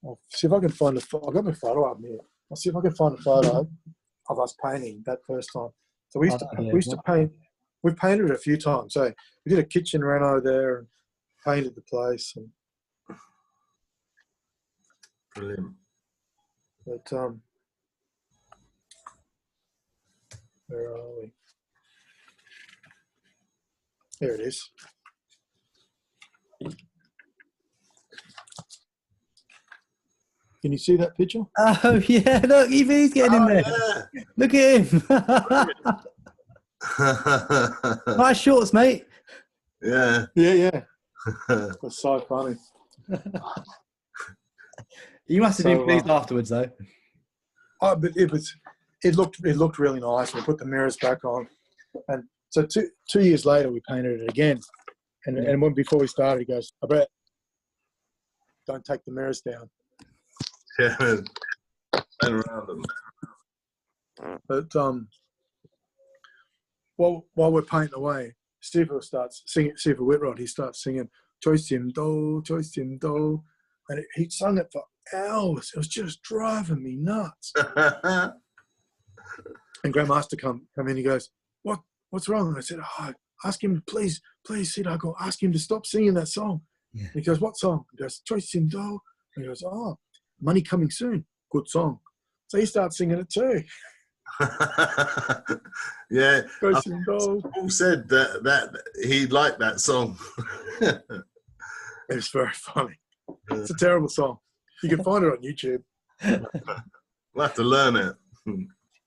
B: I'll see if I can find I've got my photo up here. I'll see if I can find a photo of us painting that first time. So we used to paint. We've painted it a few times. So we did a kitchen reno there and painted the place. And,
C: Brilliant.
B: but where are we? There it is. Can you see that picture?
A: Oh yeah, look, he's getting in there.
C: Yeah.
A: Look at him. Nice shorts, mate.
C: Yeah.
B: Yeah. That's so funny.
A: You must have been pleased afterwards, though.
B: Oh, but it looked really nice. We put the mirrors back on, and so 2 years later we painted it again. And when before we started, he goes, "I bet, don't take the mirrors down."
C: Yeah. And around them.
B: But while we're painting away, Sifu starts singing. Sifu Whitrod, he starts singing "Choice Him Do, Choice Him Do," and he sung it for hours. It was just driving me nuts. And Grandmaster come in. He goes, "What's wrong?" And I said, "Oh, ask him, please, Thiedeke, ask him to stop singing that song."
A: Yeah.
B: And he goes, "What song?" He goes, "Choice Him Do." And he goes, "Oh, Money Coming Soon, good song." So he starts singing it too.
C: Yeah.
B: Choice Him Do.
C: Paul said that he liked that song.
B: It was very funny. It's a terrible song. You can find it on YouTube.
C: We'll have to learn it.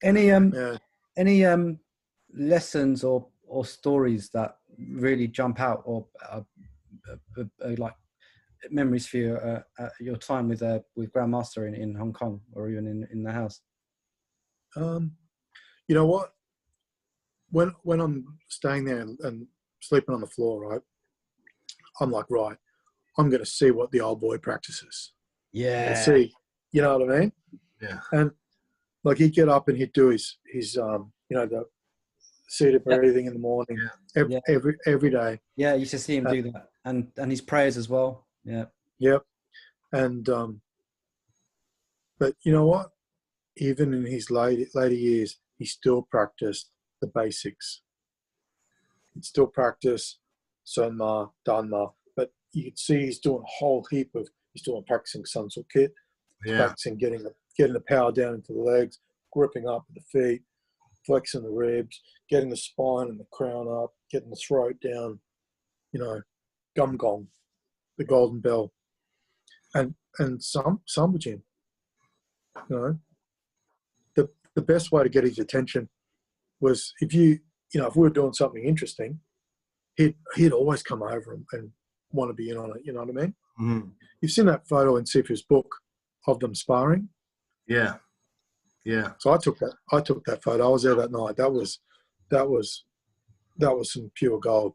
A: Any lessons or stories that really jump out, or like memories for your time with Grandmaster in Hong Kong, or even in the house?
B: You know what? When I'm staying there and sleeping on the floor, right, I'm like, right, I'm going to see what the old boy practices.
A: Yeah.
B: See, you know what I mean?
C: Yeah.
B: And like he'd get up and he'd do his you know, the seated breathing in the morning, every day.
A: Yeah, I used to see him do that, and his prayers as well. Yeah.
B: Yep. And but you know what? Even in his later years, he still practiced the basics. He'd still practice Sunma, Dhanma, but you could see he's doing a whole heap of. He's doing practicing Sun Tzu Kit, practicing getting the power down into the legs, gripping up at the feet, flexing the ribs, getting the spine and the crown up, getting the throat down. You know, gum gong, the golden bell, and Sambujin. You know, the best way to get his attention was if we were doing something interesting, he'd always come over and want to be in on it. You know what I mean?
C: Mm-hmm.
B: You've seen that photo in Sifu's book of them sparring.
C: Yeah.
B: So I took that photo. I was there that night. That was some pure gold.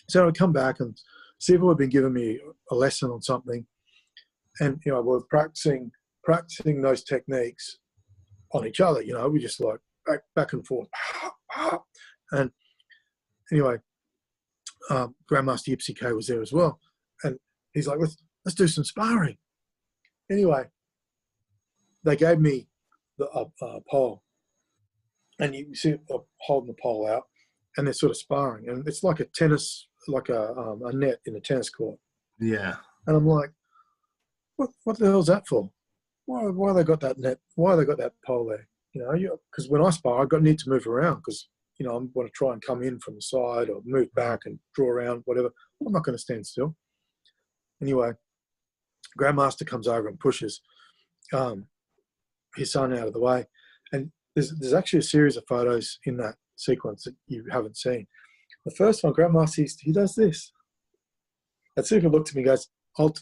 B: So I'd come back and Sifu had been giving me a lesson on something, and you know we're practicing those techniques on each other. You know, we just like back and forth, and anyway, Grandmaster Yipsy K was there as well, and he's like, let's do some sparring. Anyway, they gave me the pole, and you see them holding the pole out, and they're sort of sparring, and it's like a tennis, like a net in a tennis court.
C: Yeah.
B: And I'm like, what the hell's that for? Why they got that net? Why they got that pole there? You know, because when I spar, I need to move around because you know I want to try and come in from the side or move back and draw around, whatever. I'm not going to stand still. Anyway, Grandmaster comes over and pushes his son out of the way. And there's actually a series of photos in that sequence that you haven't seen. The first one, Grandmaster, he does this. And Sifu looked at me and goes, I'll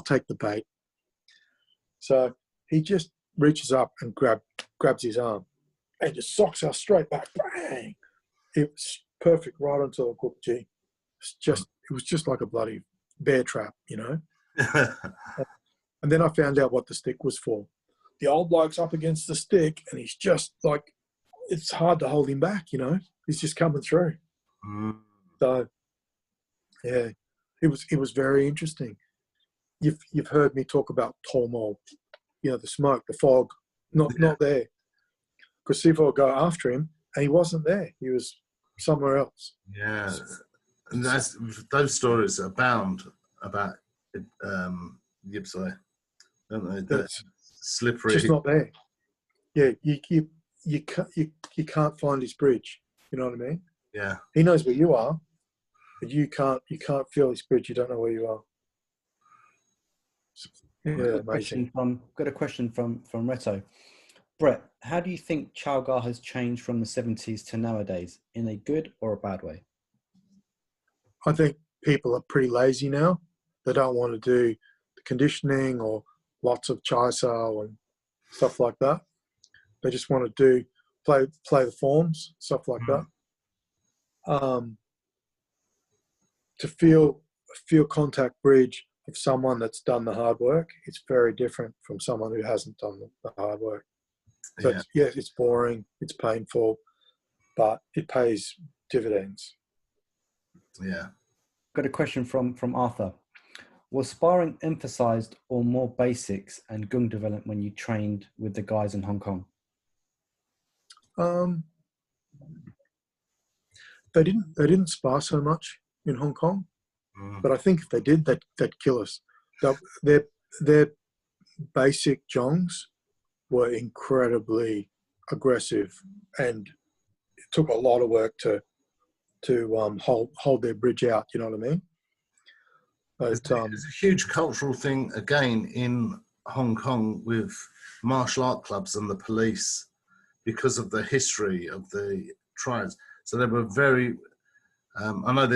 B: take the bait. So he just reaches up and grabs his arm and just socks us straight back. Bang! It was perfect right onto the hook, G. It was just like a bloody bear trap, you know? And then I found out what the stick was for. The old bloke's up against the stick and he's just like, it's hard to hold him back, you know? He's just coming through. So, yeah, it was very interesting. You've heard me talk about Tomo, you know, the smoke, the fog, not there. Because Sifu will go after him and he wasn't there. He was somewhere else.
C: Yeah. And those stories abound about Yipsai, don't they? That's slippery.
B: Just not there. Yeah, you can't find his bridge. You know what I mean?
C: Yeah.
B: He knows where you are, but you can't feel his bridge. You don't know where you are. Yeah, amazing.
A: Got a question from Reto. Brett, how do you think Chow has changed from the 70s to nowadays, in a good or a bad way?
B: I think people are pretty lazy now. They don't want to do the conditioning or lots of chai sao and stuff like that. They just want to play the forms, stuff like that. To feel contact bridge of someone that's done the hard work, it's very different from someone who hasn't done the hard work. So it's boring, it's painful, but it pays dividends.
C: Yeah.
A: Got a question from Arthur. Was sparring emphasized or more basics and gung development when you trained with the guys in Hong Kong?
B: They didn't spar so much in Hong Kong, but I think if they did, they'd kill us. Their basic jongs were incredibly aggressive, and it took a lot of work to hold their bridge out. You know what I mean? But,
C: it's a huge cultural thing again in Hong Kong with martial art clubs and the police because of the history of the tribes. So they were very. I know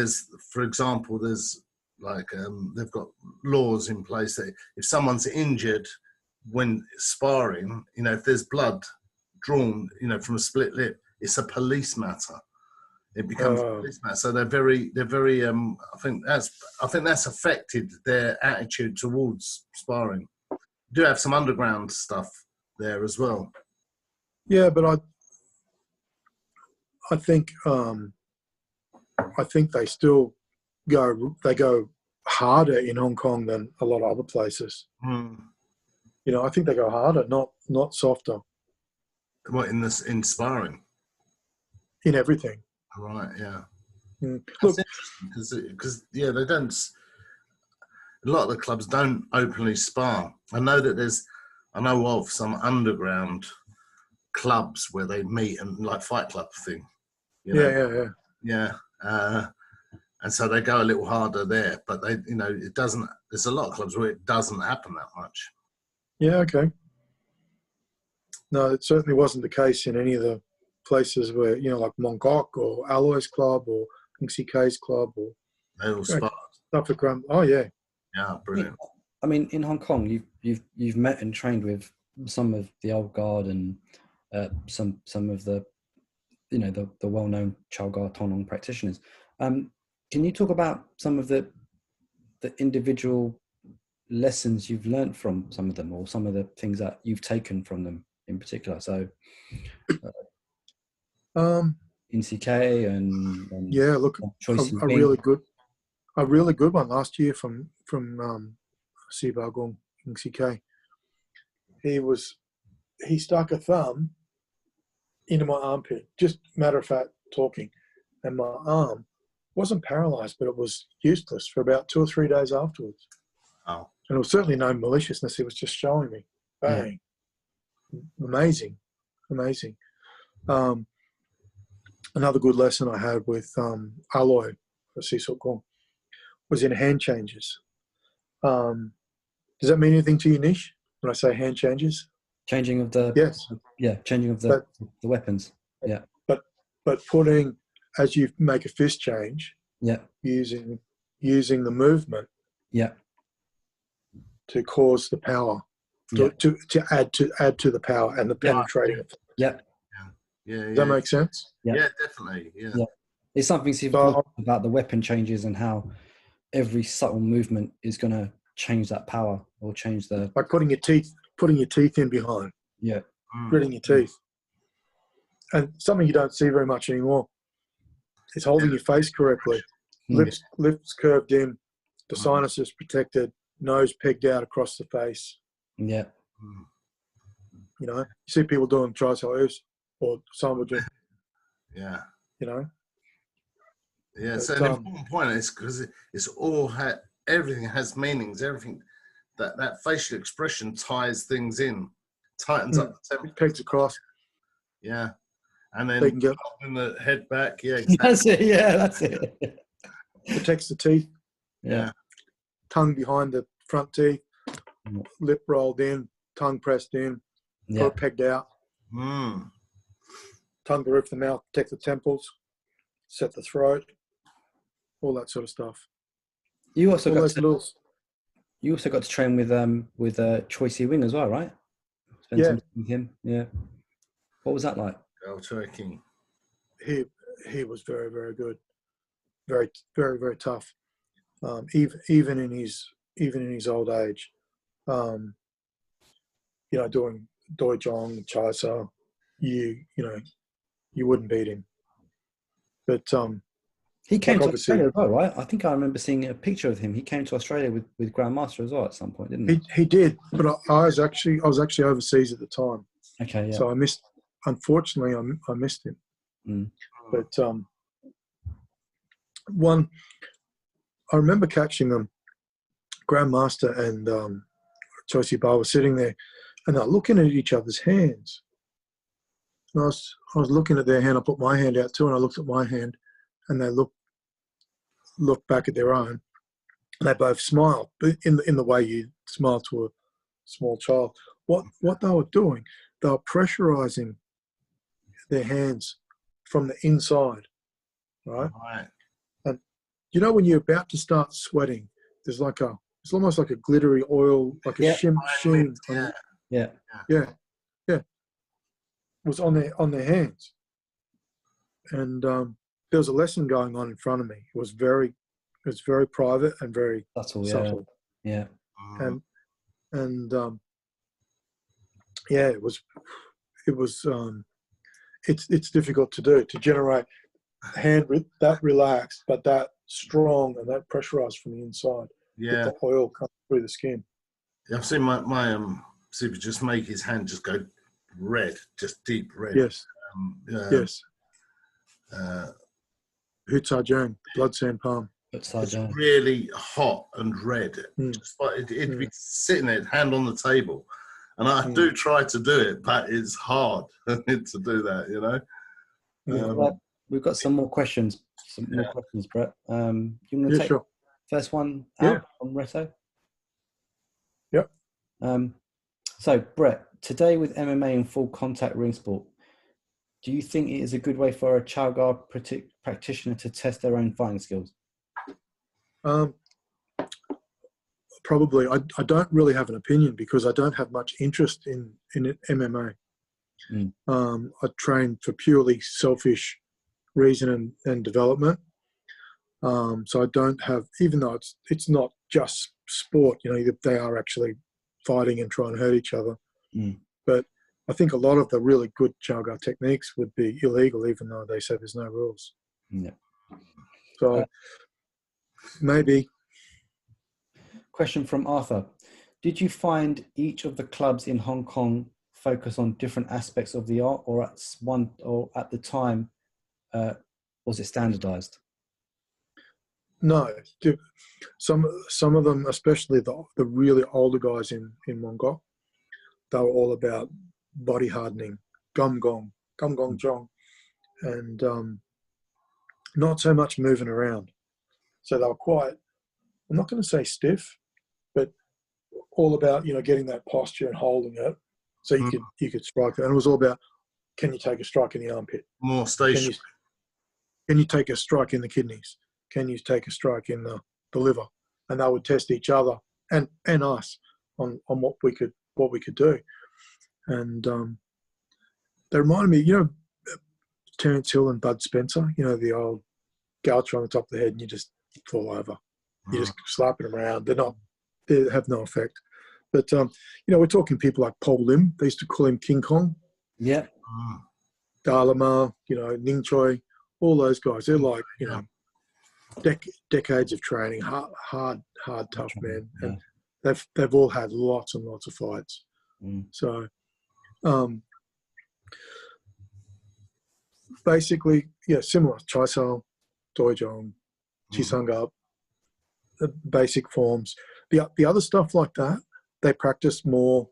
C: for example, there's like they've got laws in place that if someone's injured when sparring, you know, if there's blood drawn, you know, from a split lip, it's a police matter. It becomes a police matter. So they're very. I think that's affected their attitude towards sparring. We do have some underground stuff there as well.
B: Yeah, but I think they still go harder in Hong Kong than a lot of other places. You know, I think they go harder, not softer.
C: What in sparring?
B: In everything.
C: Right. Yeah.
B: Look,
C: because they don't. A lot of the clubs don't openly spar. I know of some underground clubs where they meet and like fight club thing. You know? Yeah. And so they go a little harder there, but it doesn't. There's a lot of clubs where it doesn't happen that much.
B: Yeah. Okay. No, it certainly wasn't the case in any of the places where, you know, like Mongkok or Alloy's club or K's club or
C: they all sparred.
B: Oh yeah.
C: Yeah, brilliant.
A: I mean, in Hong Kong, you've met and trained with some of the old guard and some of the, you know, the well-known Chow Tonong practitioners. Can you talk about some of the individual lessons you've learned from some of them, or some of the things that you've taken from them in particular? So, in CK and
B: yeah, look, a really good one last year from Sibagong in CK. He stuck a thumb into my armpit, just matter of fact talking, and my arm wasn't paralyzed, but it was useless for about 2 or 3 days afterwards.
C: Oh.
B: And it was certainly no maliciousness. It was just showing me. Bang. Yeah. Amazing. Another good lesson I had with Alloy for Sisok Gong was in hand changes. Does that mean anything to you, Nish, when I say hand changes?
A: Changing of the
B: Yes.
A: changing of
B: But
A: the weapons. Yeah.
B: but putting, as you make a fist change,
A: Yeah.
B: using the movement
A: Yeah.
B: to cause the power,
A: Yeah.
B: to add to the power and the penetrating effect.
A: Yeah.
C: Yeah.
B: Does that make sense?
A: Yeah.
C: Yeah, definitely. Yeah.
A: Yeah. It's something
B: So,
A: about the weapon changes and how every subtle movement is going to change that power or change the.
B: like putting your teeth in behind,
A: Yeah.
B: gritting your teeth, and something you don't see very much anymore is holding your face correctly. Lips curved in, the sinuses protected, nose pegged out across the face.
A: Yeah.
B: You know, you see people doing triceps, or some would do.
C: Yeah.
B: You know.
C: Yeah, it's
B: But,
C: an important point. It's because it's all everything has meanings. Everything that facial expression ties things in, tightens up the temple.
B: Pegs across.
C: Yeah, and then
B: They can get
C: holding the head back. Yeah, exactly.
A: That's it. Yeah, that's it.
B: protects the teeth.
A: Yeah.
B: Tongue behind the front teeth, lip rolled in, tongue pressed in,
A: Yeah.
B: pegged out.
C: Mm.
B: Tongue to roof the mouth, protect the temples, set the throat, all that sort of stuff.
A: You also
B: all
A: got
B: those
A: to,
B: little,
A: you also got to train with Choicy Wing as well, right? Spend
B: yeah.
A: some time with him. Yeah. What was that like?
C: Oh, Turkey.
B: He was very, very good, very, very, very tough. Even in his old age, you know, doing Doi Jong, Chaisa, you wouldn't beat him. But
A: He came
B: like
A: to
B: obviously
A: Australia as well, right? I think I remember seeing a picture of him. He came to Australia with Grandmaster as well at some point, didn't he?
B: he did, but I was actually overseas at the time,
A: Okay, yeah.
B: so I missed. Unfortunately, I missed him.
A: Mm.
B: But I remember catching them. Grandmaster and Chelsea Bar were sitting there, and they're looking at each other's hands. And I was looking at their hand. I put my hand out too, and I looked at my hand, and they looked back at their own, and they both smiled, but in the way you smile to a small child. What they were doing, they were pressurizing their hands from the inside, right?
C: Right.
B: And you know when you're about to start sweating, it's almost like a glittery oil, like a sheen.
C: Yeah.
A: Yeah.
B: Yeah. Was on their hands, and there was a lesson going on in front of me. It was very private and very subtle.
A: Yeah.
C: Mm.
B: And yeah, it was it's difficult to do, to generate hand that relaxed but that strong and that pressurized from the inside.
C: Yeah.
B: With the oil coming through the skin.
C: I've seen my Sifu just make his hand just go red, just deep red.
B: Yes. Yes. Hutsajang, blood sand palm.
C: It's really hot and red. Just like it'd be sitting there, hand on the table. And I do try to do it, but it's hard to do that, you know.
A: We've got some more questions. More questions, Brett. You want to take the first one out on Reto?
B: Yep.
A: So, Brett, today with MMA and full contact ring sport, do you think it is a good way for a Chow guard practitioner to test their own fighting skills?
B: Probably. I don't really have an opinion because I don't have much interest in MMA. I train for purely selfish reason and development. So I don't have, even though it's not just sport, you know, they are actually fighting and trying to hurt each other. But I think a lot of the really good Chow guard techniques would be illegal, even though they say there's no rules.
A: Yeah.
B: So maybe.
A: Question from Arthur. Did you find each of the clubs in Hong Kong focus on different aspects of the art, or at the time, was it standardized?
B: No. Some of them, especially the really older guys in Mongol, they were all about body hardening, gum gong jong, and not so much moving around. So they were quite, I'm not going to say stiff, but all about, getting that posture and holding it so you could strike it. And it was all about, can you take a strike in the armpit?
C: More station.
B: Can you take a strike in the kidneys? Can you take a strike in the liver? And they would test each other and us on what we could do. And they reminded me, Terence Hill and Bud Spencer, the old goucher on the top of the head, and you just fall over. You just slap it around. They have no effect. But we're talking people like Paul Lim. They used to call him King Kong.
A: Yeah.
B: Dalama, Ning Choi, all those guys. They're like, decades of training, hard, tough men, and they've all had lots and lots of fights. So, basically, similar. Chaisal, Doijong, Chisangab, the basic forms. The other stuff like that, they practice more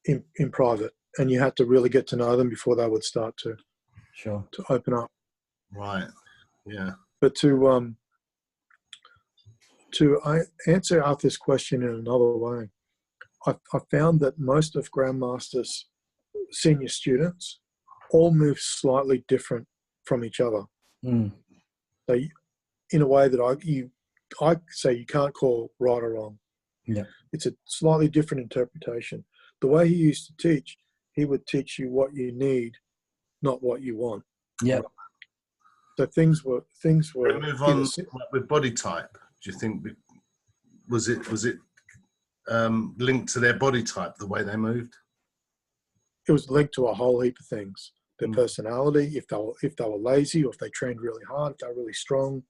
B: in private, and you had to really get to know them before they would start to open up.
C: Right. Yeah.
B: But to answer Arthur's question in another way, I found that most of Grandmaster's senior students all move slightly different from each other. So in a way that I say you can't call right or wrong.
A: Yeah.
B: It's a slightly different interpretation. The way he used to teach, he would teach you what you need, not what you want.
A: Yeah.
B: So things were.
C: We move on with body type. Do you think was it linked to their body type, the way they moved?
B: It was linked to a whole heap of things. Their personality, if they were lazy, or if they trained really hard, if they were really strong.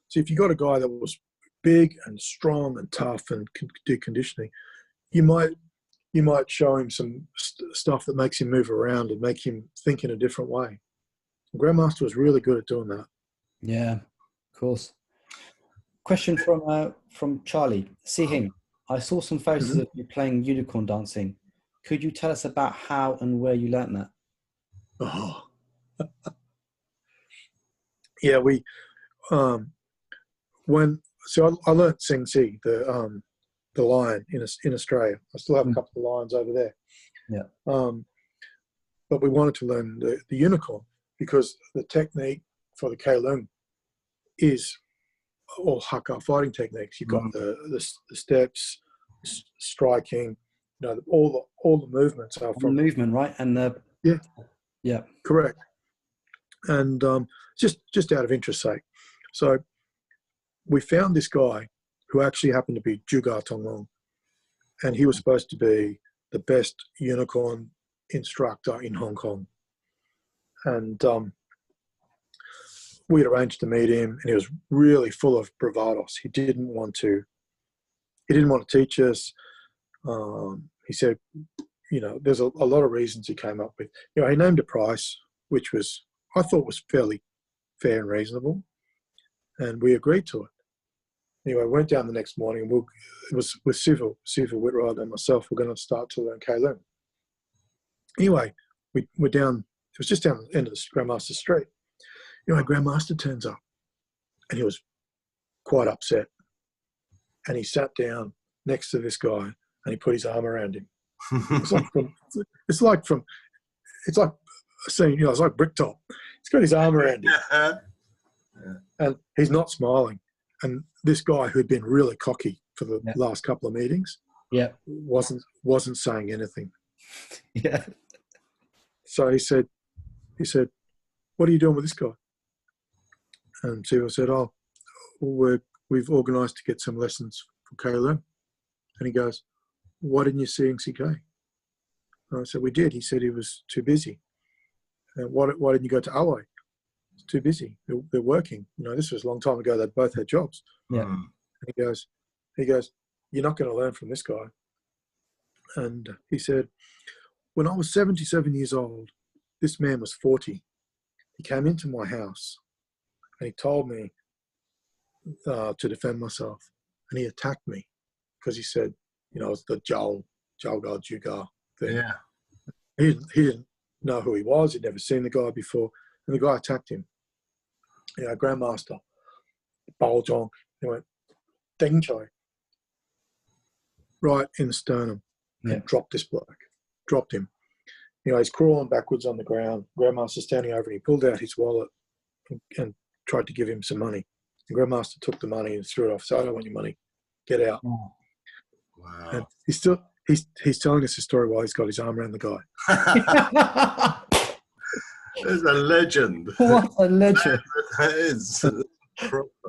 B: So if you got a guy that was big and strong and tough and could do conditioning, you might show him some stuff that makes him move around and make him think in a different way. And Grandmaster was really good at doing that.
A: Yeah, of course. Question from Charlie. Hing, I saw some photos of you playing unicorn dancing. Could you tell us about how and where you learnt that?
B: Oh, yeah. We I learnt Sing Si, the lion in Australia. I still have a couple of lions over there.
A: Yeah.
B: But we wanted to learn the unicorn because the technique for the Keilung is all Hakka fighting techniques. You've got the steps, striking, all the movements are from
A: the movement, right? And yeah,
B: correct. And just out of interest sake, so we found this guy who actually happened to be Juga Tonglong, and he was supposed to be the best unicorn instructor in Hong Kong. And we'd arranged to meet him, and he was really full of bravados. He didn't want to teach us. He said, there's a lot of reasons he came up with. He named a price, which I thought was fairly fair and reasonable, and we agreed to it. Anyway, I went down the next morning, and it was with Sifu Whitrod and myself. We're going to start to learn Keilung. Anyway, we're down. It was just down the end of the Grandmaster Street. Grandmaster turns up, and he was quite upset. And he sat down next to this guy, and he put his arm around him. It's like saying, it's like Bricktop. He's got his arm around him, and he's not smiling. And this guy who'd been really cocky for the last couple of meetings, wasn't saying anything.
A: Yeah.
B: So he said, "What are you doing with this guy?" And Sifu said, "Oh, we've organised to get some lessons for Keilung." And he goes, "Why didn't you see CK?" And I said, "We did." He said he was too busy. And why didn't you go to Alloy? It's too busy. They're working. This was a long time ago. They both had jobs.
A: Yeah.
B: And he goes, "You're not going to learn from this guy." And he said, "When I was 77 years old, this man was 40. He came into my house and he told me to defend myself. And he attacked me because he said, it's the Chow God Juga thing."
C: Yeah.
B: He didn't know who he was. He'd never seen the guy before. And the guy attacked him. Grandmaster, Bao Zhong, he went, "Ding Choi." right in the sternum,
A: Yeah.
B: and dropped this bloke. Dropped him. He's crawling backwards on the ground. Grandmaster's standing over him. He pulled out his wallet and tried to give him some money. And Grandmaster took the money and threw it off. So I don't want your money. Get out.
A: Oh.
C: Wow.
B: And he's telling us a story while he's got his arm around the guy.
C: There's a legend.
A: What a legend.
C: That is.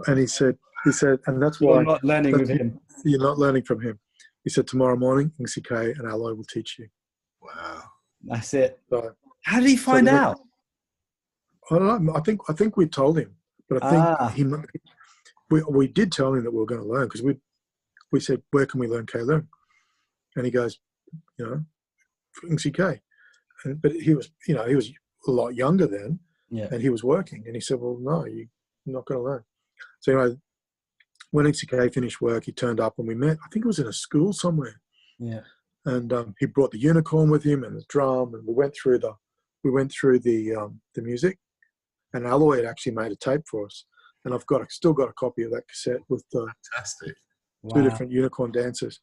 B: And he said, and that's
A: You're
B: why
A: not learning with him.
B: you're not learning from him. He said, tomorrow morning, Thiedeke and Aloy will teach you.
C: Wow.
A: That's it.
B: So,
A: How did he find out?
B: I don't know. I think we told him, but I think we did tell him that we were going to learn, because we said, where can we learn K'Lung? And he goes, Thiedeke. But he was a lot younger then, and he was working. And he said, well, no, you're not going to learn. So anyway, when Thiedeke finished work, he turned up and we met. I think it was in a school somewhere.
A: Yeah.
B: And he brought the unicorn with him and the drum, and we went through the music. And Aloy had actually made a tape for us, and I've still got a copy of that cassette with the
C: Fantastic.
B: two different unicorn dances.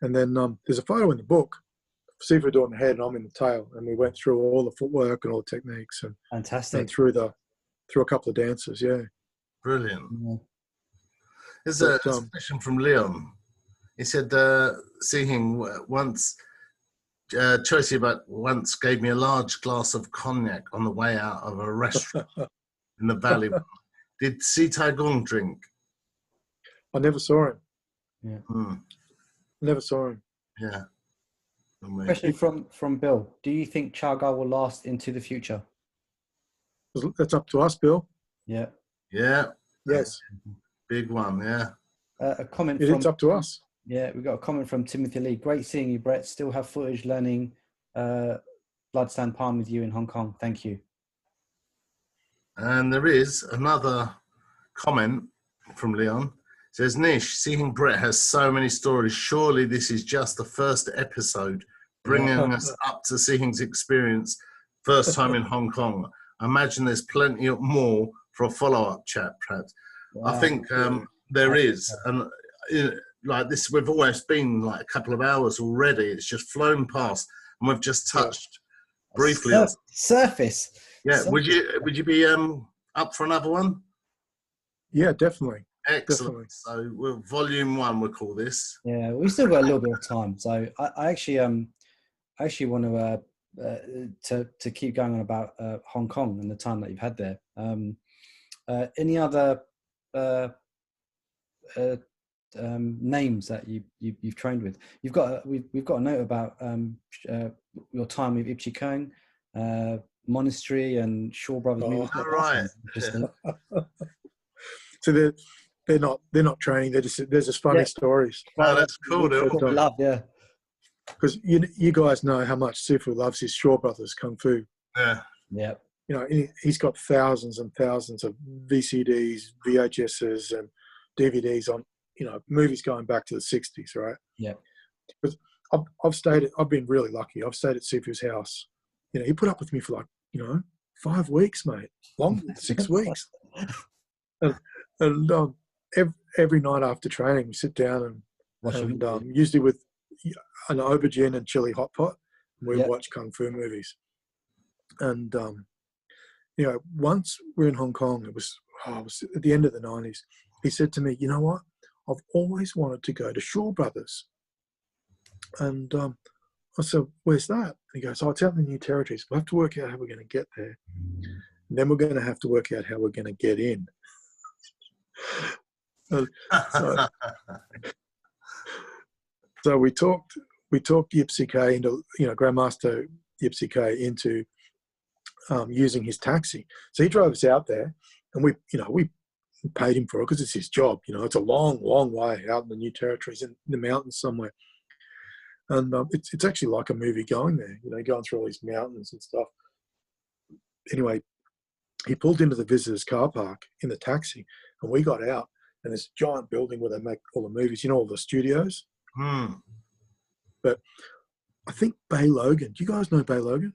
B: And then there's a photo in the book. Sifu doing the head and I'm in the tail, and we went through all the footwork and all the techniques and
A: Fantastic.
B: through a couple of dances. Yeah,
C: Brilliant.
A: Yeah.
C: There's a question from Leon. He said, seeing once, Chelsea once gave me a large glass of cognac on the way out of a restaurant in the valley. Did Si Tai Gong drink?
B: I never saw him.
A: Yeah.
B: Never saw him.
C: Yeah.
A: Question from Bill. Do you think Chow will last into the future?
B: That's up to us, Bill.
A: Yeah.
C: Yeah.
B: Yes.
C: Big one, yeah.
A: A comment
B: it's up to us.
A: Yeah, we got a comment from Timothy Lee. Great seeing you, Brett. Still have footage learning Bloodstand Palm with you in Hong Kong. Thank you.
C: And there is another comment from Leon. It says, Nish, seeing Brett has so many stories. Surely this is just the first episode, bringing us up to Sihing's experience first time in Hong Kong. I imagine there's plenty more for a follow-up chat, perhaps. Wow. I think there is. And like this, we've almost been like a couple of hours already. It's just flown past, and we've just touched briefly on
A: surface.
C: Yeah,
A: surface.
C: Would you be up for another one?
B: Yeah, definitely.
C: Excellent.
B: Definitely.
C: So, volume 1, we'll call this.
A: Yeah, we still got a little bit of time. So, I actually want to keep going on about Hong Kong and the time that you've had there. Any other names that you've trained with? We've got a note about your time with Ipchi Kong, Monastery and Shaw Brothers Music.
C: All right.
B: So they're not training. They're just funny stories.
C: Oh, that's cool.
A: Love, yeah.
B: Because you guys know how much Sifu loves his Shaw Brothers Kung Fu.
C: Yeah.
A: Yeah.
B: He's got thousands and thousands of VCDs, VHSs, and DVDs on, movies going back to the 60s, right?
A: Yeah.
B: Because I've been really lucky. I've stayed at Sifu's house. He put up with me for 5 weeks, mate. 6 weeks. And every night after training, we sit down and usually with an aubergine and chili hot pot, we watch kung fu movies. And once we're in Hong Kong, it was at the end of the 90s. He said to me, "You know what? I've always wanted to go to Shaw Brothers." And I said, "Where's that?" And he goes, "Oh, it's out in the New Territories. We'll have to work out how we're going to get there. And then we're going to have to work out how we're going to get in." So we talked Thiedeke into, Grandmaster Thiedeke into using his taxi. So he drove us out there, and we paid him for it because it's his job. It's a long, long way out in the New Territories in the mountains somewhere. And it's actually like a movie going there, going through all these mountains and stuff. Anyway, he pulled into the visitors' car park in the taxi, and we got out, and this giant building where they make all the movies, all the studios. But I think Bay Logan. Do you guys know Bay Logan?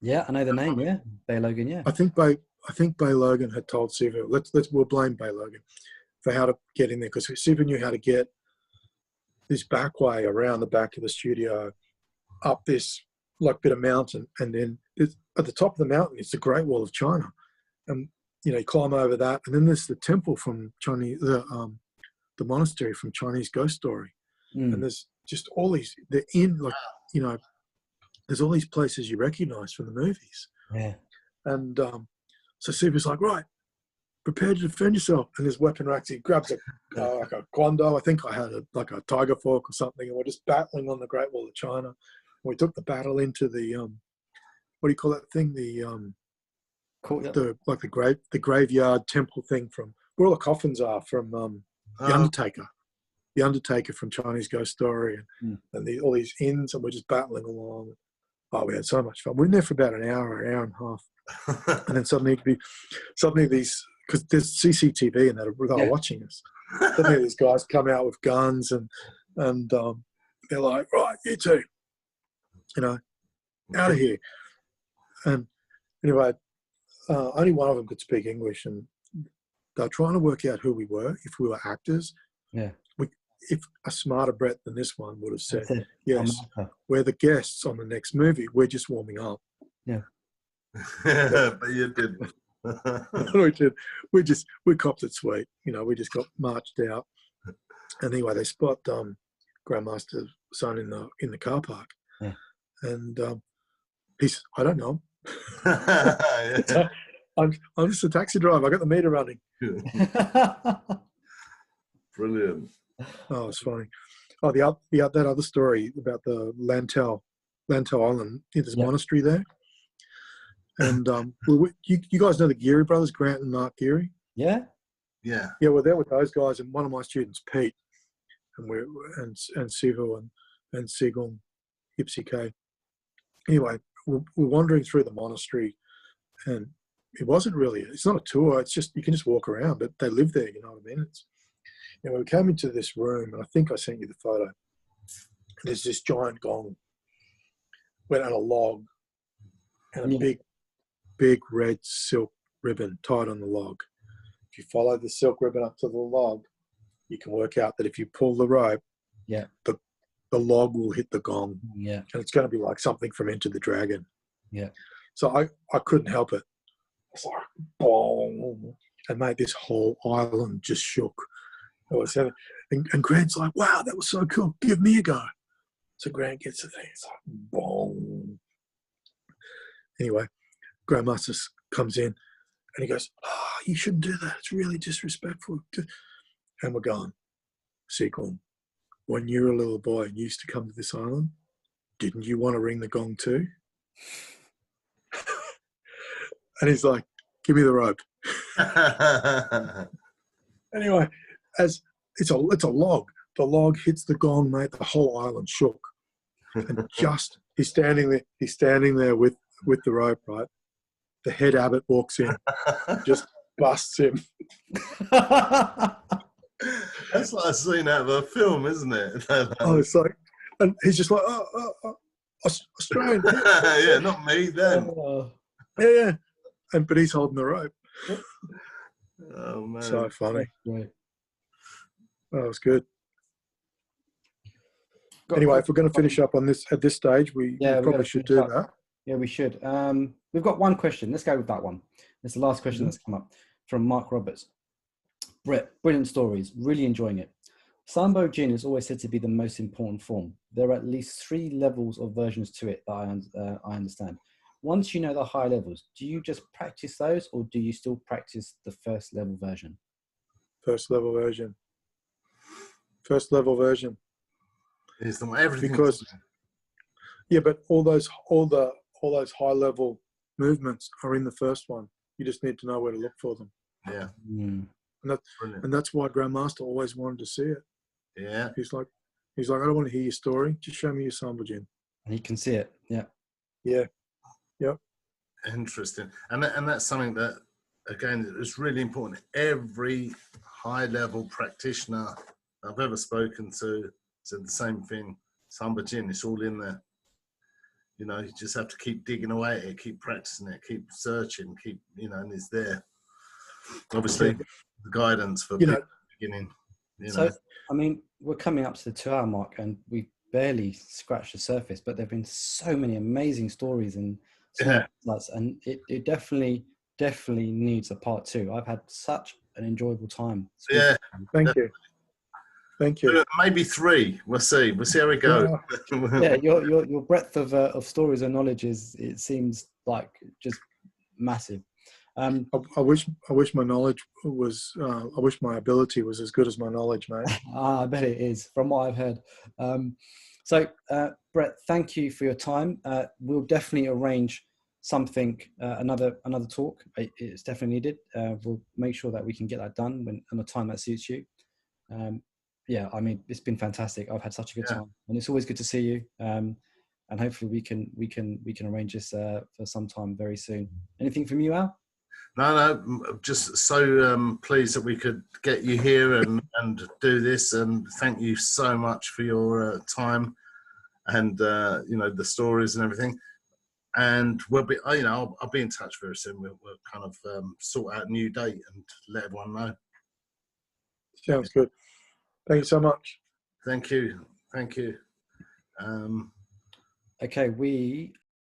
A: Yeah, I know the name. Yeah, Bay Logan. Yeah.
B: I think Bay Logan had told Sifu, we'll blame Bay Logan for how to get in there, because Sifu knew how to get this back way around the back of the studio, up this like bit of mountain, and then at the top of the mountain it's the Great Wall of China, and you climb over that, and then there's the temple from Chinese, the monastery from Chinese ghost story, and there's just all these. They're in like there's all these places you recognise from the movies, and so Sifu's like, right, prepare to defend yourself, and his weapon racks. He grabs like a guando. I think I had like a tiger fork or something, and we're just battling on the Great Wall of China. And we took the battle into the what do you call that thing? The graveyard temple thing from where all the coffins are from the Undertaker. The Undertaker from Chinese Ghost Story, and all these inns, and we're just battling along. Oh, we had so much fun. We were there for about an hour and a half, and then suddenly these, because there's CCTV and that are watching us. Suddenly these guys come out with guns, and they're like, right, you two, out of here. And anyway, only one of them could speak English, and they're trying to work out who we were, if we were actors.
A: Yeah.
B: If a smarter Brett than this one would have said, yes, we're the guests on the next movie. We're just warming up.
A: Yeah.
C: But you did.
B: We did. We copped it sweet. We just got marched out. And anyway, they spot Grandmaster's son in the car park.
A: Yeah.
B: And he's, I don't know.
C: Yeah.
B: I'm just a taxi driver. I got the meter running.
C: Brilliant.
B: Oh, it's funny. Oh, that other story about the Lantau Island. There's a monastery there. And you guys know the Geary brothers, Grant and Mark Geary?
A: Yeah.
C: Yeah.
B: Yeah, we're there with those guys, and one of my students, Pete, and Sifu and Sigong, Ipsy K. Anyway, we're wandering through the monastery, and it's not a tour. It's just, you can just walk around, but they live there. You know what I mean? We came into this room, and I think I sent you the photo. There's this giant gong, went on a log, and a big red silk ribbon tied on the log. If you follow the silk ribbon up to the log, you can work out that if you pull the rope, the log will hit the gong.
A: Yeah.
B: And it's going to be like something from Enter the Dragon.
A: Yeah.
B: So I couldn't help it. It's like, boom. And mate, this whole island just shook. And Grant's like, wow, that was so cool. Give me a go. So Grant gets the thing. It's like, boom. Anyway, Grandmaster comes in and he goes, oh, you shouldn't do that. It's really disrespectful. And we're going, Sequel, when you were a little boy and used to come to this island, didn't you want to ring the gong too? And he's like, give me the rope. Anyway, as it's a log. The log hits the gong, mate. The whole island shook. And just he's standing there with the rope, right? The head abbot walks in, just busts him.
C: That's like a scene out of a film, isn't it?
B: Oh, it's like, and he's just like, Australian.
C: Yeah, not me then.
B: Yeah. But he's holding the rope.
C: Oh man,
B: so funny.
A: Right.
B: That was good. Anyway, if we're going to finish up on this at this stage, we probably should do that.
A: Yeah, we should. We've got one question. Let's go with that one. It's the last question that's come up from Mark Roberts. Brett, brilliant stories. Really enjoying it. Sambo Jin is always said to be the most important form. There are at least 3 levels of versions to it that I understand. Once you know the high levels, do you just practice those, or do you still practice the first level version?
B: First level version. First level version.
C: Is the everything
B: because but all those high level movements are in the first one. You just need to know where to look for them.
C: Yeah.
B: And that's why Grandmaster always wanted to see it.
C: Yeah.
B: He's like, I don't want to hear your story. Just show me your Sambo Jin.
A: And he can see it. Yeah.
B: Yeah. Yep.
C: Interesting. And that's something that, again, is really important. Every high-level practitioner I've ever spoken to said the same thing. Sambo Jin, it's all in there. You just have to keep digging away at it, keep practicing it, keep searching, and it's there. Obviously, the guidance for beginning. You
A: So,
C: know,
A: I mean, we're coming up to the 2 hour mark and we barely scratched the surface, but there've been so many amazing stories and so many
C: yeah,
A: insights, and it definitely needs a part two. I've had such an enjoyable time speaking
C: yeah.
A: to you.
B: Thank you. Thank you.
C: Maybe 3. We'll see. We'll see how it goes.
B: Yeah,
A: Yeah, your breadth of stories and knowledge it seems like just massive.
B: I wish my knowledge was. I wish my ability was as good as my knowledge, mate.
A: I bet it is, from what I've heard. So, Brett, thank you for your time. We'll definitely arrange something, another talk. It's definitely needed. We'll make sure that we can get that done on a time that suits you. Yeah, I mean, it's been fantastic. I've had such a good
C: Yeah.
A: time, and it's always good to see you. And hopefully, we can arrange this for some time very soon. Anything from you, Al?
C: No, just so pleased that we could get you here and do this. And thank you so much for your time and the stories and everything. And we'll be, I'll be in touch very soon. We'll kind of sort out a new date and let everyone know.
B: Sounds good. Thank you so much.
C: Thank you.
A: Okay, we